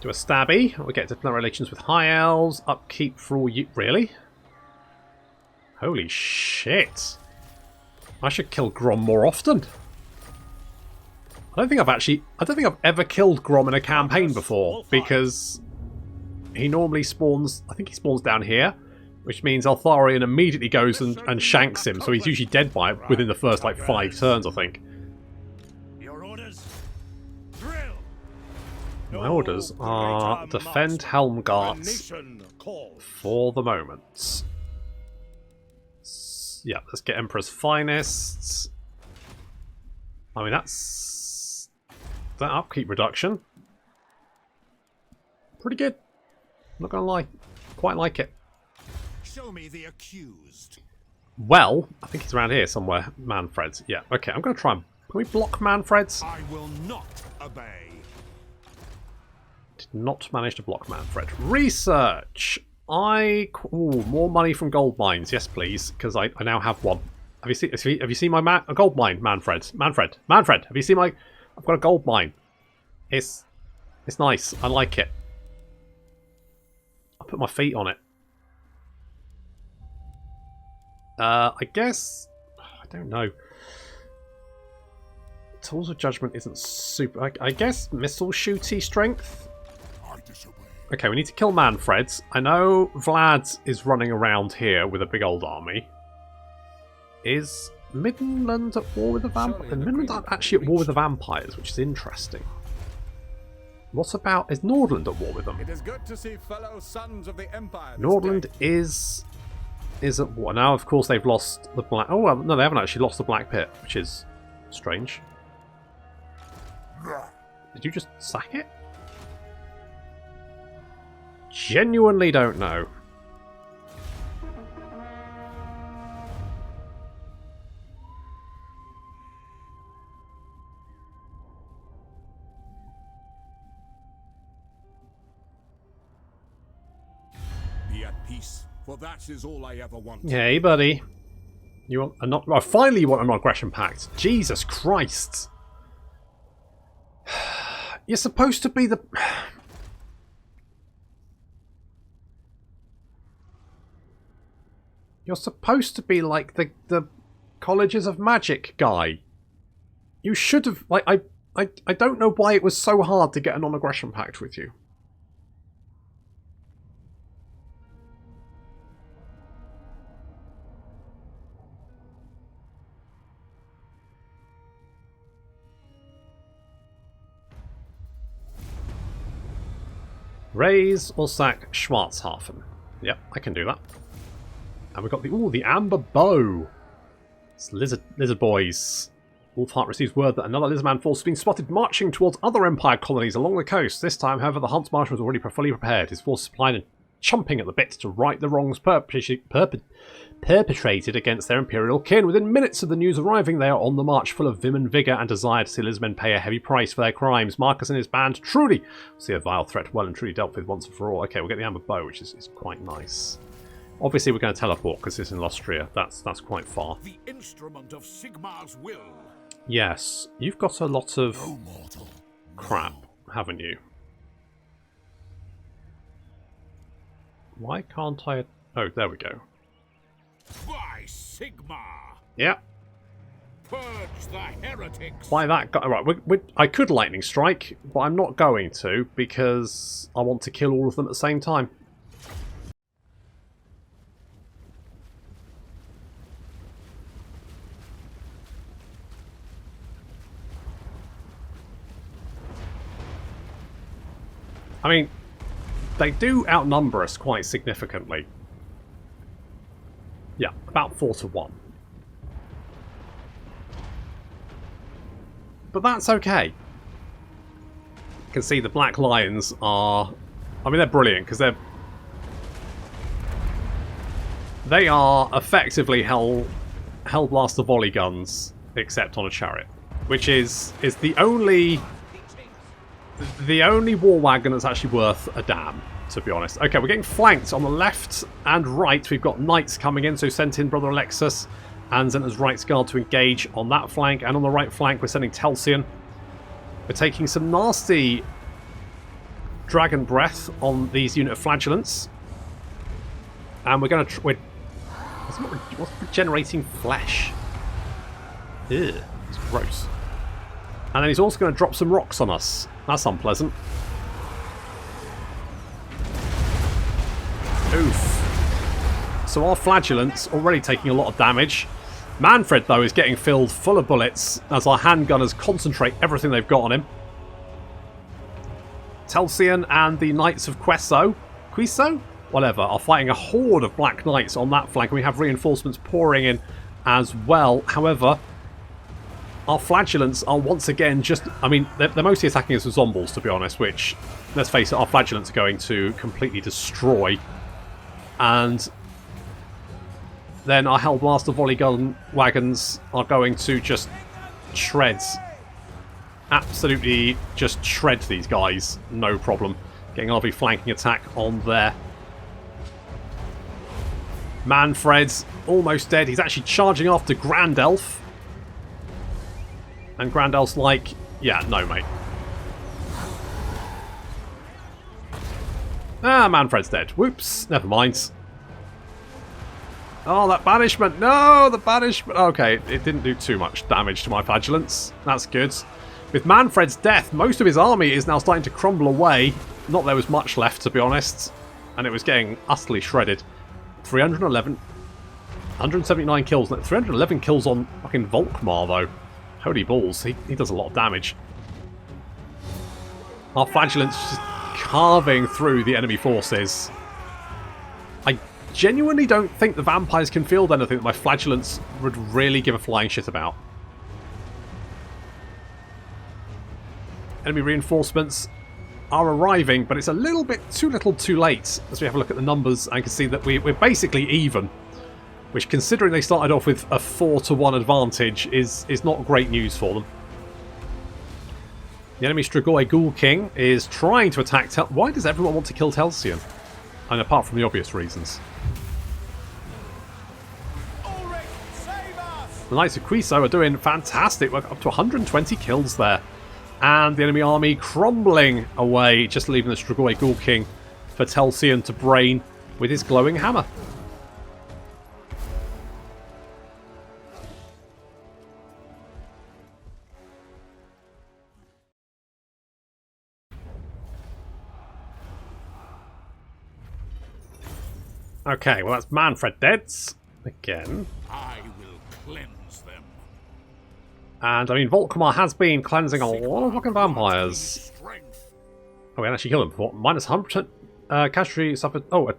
A: Do a stabby. We get diplomatic relations with high elves. Upkeep for all you. Really? Holy shit. I should kill Grom more often. I don't think I've ever killed Grom in a campaign before, because he normally spawns, I think he spawns down here, which means Altharion immediately goes and shanks him, so he's usually dead by it within the first like 5 turns, I think.
D: Your orders. Drill.
A: My orders are defend Helmgart for the moment. Yeah, let's get Emperor's Finest. I mean, that's... that upkeep reduction. Pretty good. Not gonna lie. Quite like it.
F: Show me the accused.
A: Well, I think he's around here somewhere. Mannfreds. Yeah, okay, I'm gonna try and... Can we block Mannfreds?
F: I will not obey.
A: Did not manage to block Mannfred. Research! Ooh, more money from gold mines. Yes, please, because I now have one. Have you seen my a gold mine, Mannfred? Mannfred, have you seen my... I've got a gold mine. It's nice. I like it. I'll put my feet on it. I guess... I don't know. Tools of Judgment isn't super... I guess missile shooty strength? Okay, we need to kill Mannfreds. I know Vlad is running around here with a big old army. Is Midland at war with the vampires? Midland are actually at war with the vampires, which is interesting. What about... Is Nordland at war with them?
B: It is good to see fellow sons of the Empire.
A: Nordland is at war. Now, of course, they've lost the Black... Oh, well, no, they haven't actually lost the Black Pit, which is strange. Did you just sack it? Genuinely don't know.
E: Be at peace, for that is all I ever want.
A: Hey, buddy. You want a not? Oh, finally, you want a non-aggression pact. Jesus Christ! You're supposed to be the. You're supposed to be like the Colleges of Magic guy. You should have... Like, I don't know why it was so hard to get a non-aggression pact with you. Raise or sack Schwarzhafen. Yep, I can do that. And we've got the amber bow. It's lizard boys. Wolfheart receives word that another lizardman force has been spotted marching towards other Empire colonies along the coast. This time, however, the Hunt Marshal was already fully prepared. His force supplied and chomping at the bit to right the wrongs perpetrated against their Imperial kin. Within minutes of the news arriving, they are on the march, full of vim and vigour, and desire to see lizardmen pay a heavy price for their crimes. Marcus and his band truly see a vile threat well and truly dealt with once and for all. Okay, we'll get the amber bow, which is quite nice. Obviously, we're going to teleport because it's in Austria. That's quite far.
F: The instrument of Sigmar's will.
A: Yes, you've got a lot of crap, haven't you? Why can't I... Oh, there we go.
F: By Sigmar!
A: Yep.
F: Purge the heretics!
A: By that guy... Right, I could lightning strike, but I'm not going to because I want to kill all of them at the same time. I mean, they do outnumber us quite significantly. Yeah, about 4 to 1. But that's okay. You can see the Black Lions are... I mean, they're brilliant, because they are effectively Hellblaster volley guns, except on a chariot. Which is the only war wagon that's actually worth a damn, to be honest. Okay, we're getting flanked on the left and right. We've got knights coming in, so sent in Brother Alexis and Zentor's Right's Guard to engage on that flank. And on the right flank, we're sending Telsian. We're taking some nasty dragon breath on these unit of flagellants. And we're going to... What's regenerating flesh? Ew, it's gross. And then he's also going to drop some rocks on us. That's unpleasant. Oof. So our flagellants already taking a lot of damage. Mannfred, though, is getting filled full of bullets as our handgunners concentrate everything they've got on him. Telsian and the Knights of Quiso, whatever, are fighting a horde of Black Knights on that flank. We have reinforcements pouring in as well. However, our flagellants are once again just... I mean, they're mostly attacking us with zombies, to be honest, which, let's face it, our flagellants are going to completely destroy. And then our Hellblaster volley gun wagons are going to just shred. Absolutely just shred these guys. No problem. Getting RV flanking attack on there. Mannfreds, almost dead. He's actually charging after Grand Elf. And Grand Elf's like, yeah, no, mate. Ah, Mannfred's dead. Whoops, never mind. Oh, that banishment. No, the banishment. Okay, it didn't do too much damage to my flagellants. That's good. With Mannfred's death, most of his army is now starting to crumble away. Not that there was much left, to be honest. And it was getting utterly shredded. 311. 179 kills. 311 kills on fucking Volkmar, though. Holy balls, he does a lot of damage. Our flagellants just carving through the enemy forces. I genuinely don't think the vampires can field anything that my flagellants would really give a flying shit about. Enemy reinforcements are arriving, but it's a little bit too little too late as we have a look at the numbers and can see that we're basically even. Which, considering they started off with a 4 to 1 advantage, is not great news for them. The enemy Strigoi Ghoul King is trying to attack Why does everyone want to kill Telsian? And apart from the obvious reasons. The Knights of Quiso are doing fantastic. We're up to 120 kills there. And the enemy army crumbling away, just leaving the Strigoi Ghoul King for Telsian to brain with his glowing hammer. Okay, well that's Mannfred dead. Again.
F: I will cleanse them.
A: And, I mean, Volkmar has been cleansing a lot of fucking vampires.
F: Strength.
A: Oh, we can actually kill them for minus 100% casualty suffered. Oh,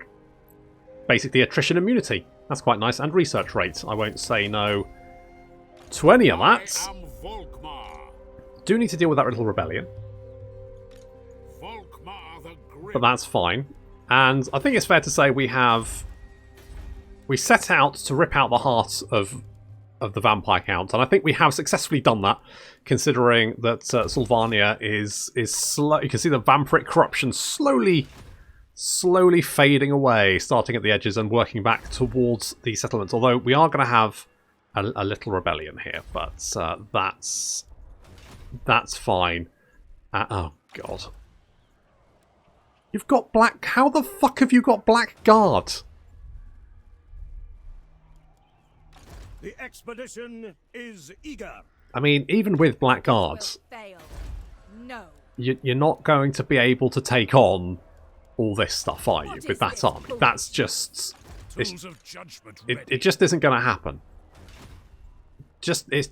A: basically attrition immunity. That's quite nice. And research rate. I won't say no to any of that.
F: I am Volkmar.
A: Do need to deal with that little rebellion,
F: Volkmar the Grim.
A: but that's fine. And I think it's fair to say we set out to rip out the heart of the vampire count, and I think we have successfully done that, considering that Sylvania is slow. You can see the vampiric corruption slowly fading away, starting at the edges and working back towards the settlements. Although we are going to have a little rebellion here, but that's fine. Oh god, you've got black. How the fuck have you got blackguard?
D: The expedition is eager.
A: I mean, even with blackguard,
C: Fail. No.
A: you're not going to be able to take on all this stuff, are you?
C: What
A: With
C: is
A: that
C: this
A: army,
C: bull?
A: that's just
F: Tools of judgment
A: it
F: ready.
A: just isn't going to happen. It's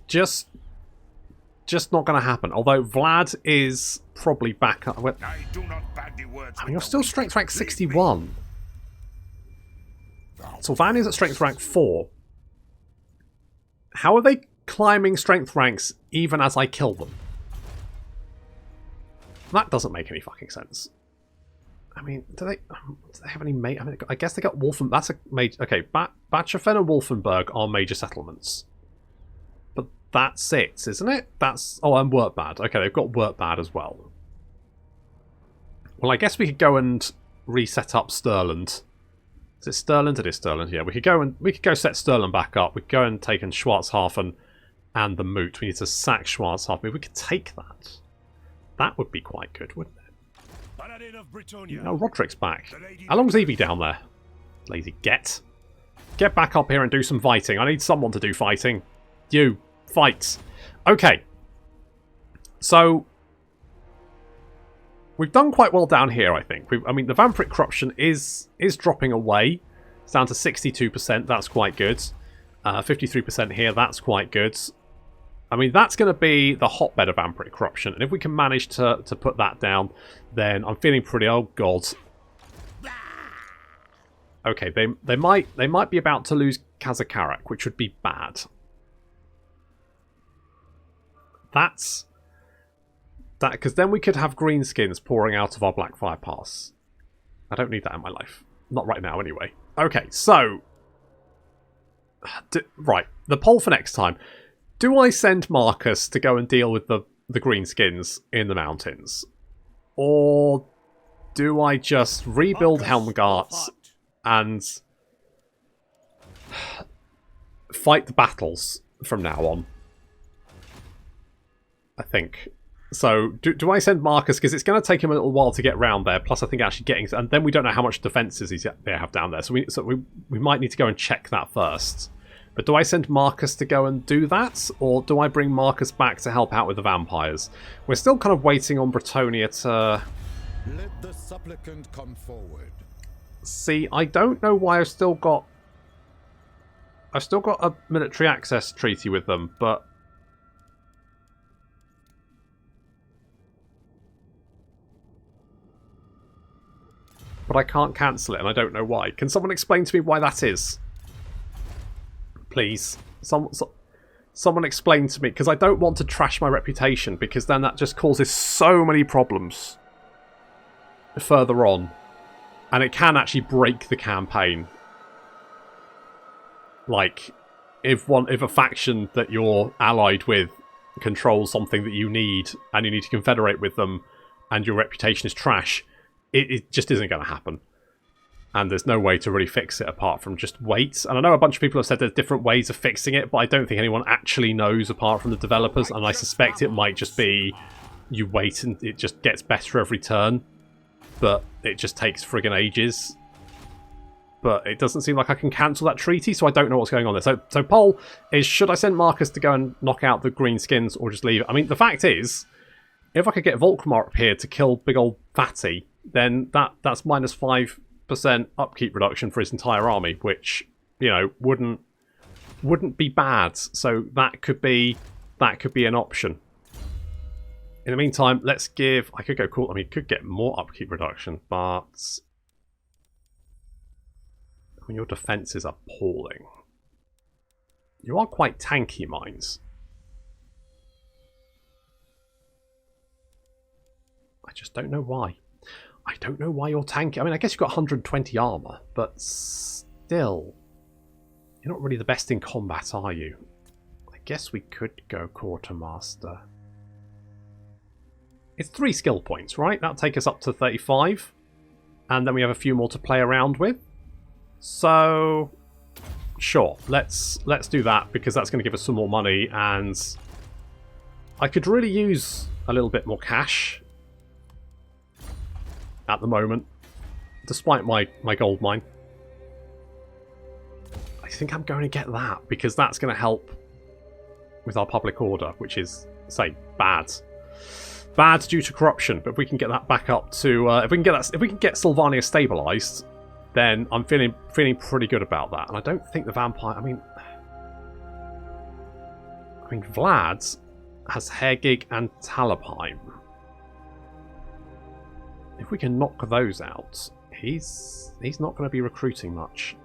A: just not going to happen. Although Vlad is probably back up. Well,
F: I do not bandy words.
A: I mean, you're still strength rank 61. Sylvania's at strength rank 4. How are they climbing strength ranks even as I kill them? That doesn't make any fucking sense. I mean, do they have any mate? I mean, I guess they got Wolfen. That's a major. Okay, Bachofen and Wolfenburg are major settlements, but that's it, isn't it? That's and Wurtbad. Okay, they've got Wurtbad as well. Well, I guess we could go and reset up Stirland. Is it Stirland? It is Stirland. Yeah, we could go set Stirland back up. We could go and take in Schwarzhafen and the Moot. We need to sack Schwarzhafen. We could take that. That would be quite good, wouldn't it?
D: Paladin of Britonia.
A: Now Roderick's back. How long's Evie down there? Lazy get. Get back up here and do some fighting. I need someone to do fighting. You. Fight. Okay. So, we've done quite well down here, I think. I mean, the vampiric corruption is dropping away. It's down to 62%. That's quite good. 53% here. That's quite good. I mean, that's going to be the hotbed of vampiric corruption. And if we can manage to put that down, then I'm feeling pretty... Oh, God. Okay, they might be about to lose Kazakarak, which would be bad. That's... that, because then we could have greenskins pouring out of our Blackfire Pass. I don't need that in my life. Not right now, anyway. Okay, so... right, the poll for next time. Do I send Marcus to go and deal with the greenskins in the mountains? Or do I just rebuild Helmgart and fight the battles from now on? I think. So, do I send Marcus? Because it's going to take him a little while to get round there. Plus, I think actually getting... and then we don't know how much defences they have down there. So we might need to go and check that first. But do I send Marcus to go and do that? Or do I bring Marcus back to help out with the vampires? We're still kind of waiting on Britonia to...
B: Let the supplicant come forward.
A: See, I don't know why I've still got a military access treaty with them, but... but I can't cancel it, and I don't know why. Can someone explain to me why that is? Please. Someone explain to me, because I don't want to trash my reputation, because then that just causes so many problems further on. And it can actually break the campaign. Like, if a faction that you're allied with controls something that you need, and you need to confederate with them, and your reputation is trash, it just isn't going to happen. And there's no way to really fix it apart from just wait. And I know a bunch of people have said there's different ways of fixing it, but I don't think anyone actually knows apart from the developers, and I suspect it might just be you wait and it just gets better every turn. But it just takes friggin' ages. But it doesn't seem like I can cancel that treaty, so I don't know what's going on there. So poll is, should I send Marcus to go and knock out the greenskins or just leave it? I mean, the fact is, if I could get Volkmar up here to kill big old Fatty, then that's -5 5% upkeep reduction for his entire army, which, you know, wouldn't be bad. So that could be an option. In the meantime, let's give... I could go cool. I mean, could get more upkeep reduction, but... I mean, your defense is appalling. You are quite tanky, mines. I just don't know why. I don't know why you're tanky. I mean, I guess you've got 120 armor, but still... You're not really the best in combat, are you? I guess we could go Quartermaster. It's 3 skill points, right? That'll take us up to 35. And then we have a few more to play around with. So, sure, let's do that, because that's going to give us some more money, and I could really use a little bit more cash at the moment, despite my gold mine. I think I'm going to get that, because that's going to help with our public order, which is, say, bad. Bad due to corruption, but if we can get that back up to, if we can get Sylvania stabilized, then I'm feeling pretty good about that. And I don't think the vampire... I mean, Vlad has Hairgig and Talabheim. If we can knock those out, he's not going to be recruiting much.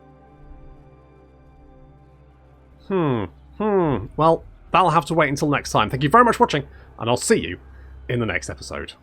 A: Well, that'll have to wait until next time. Thank you very much for watching, and I'll see you in the next episode.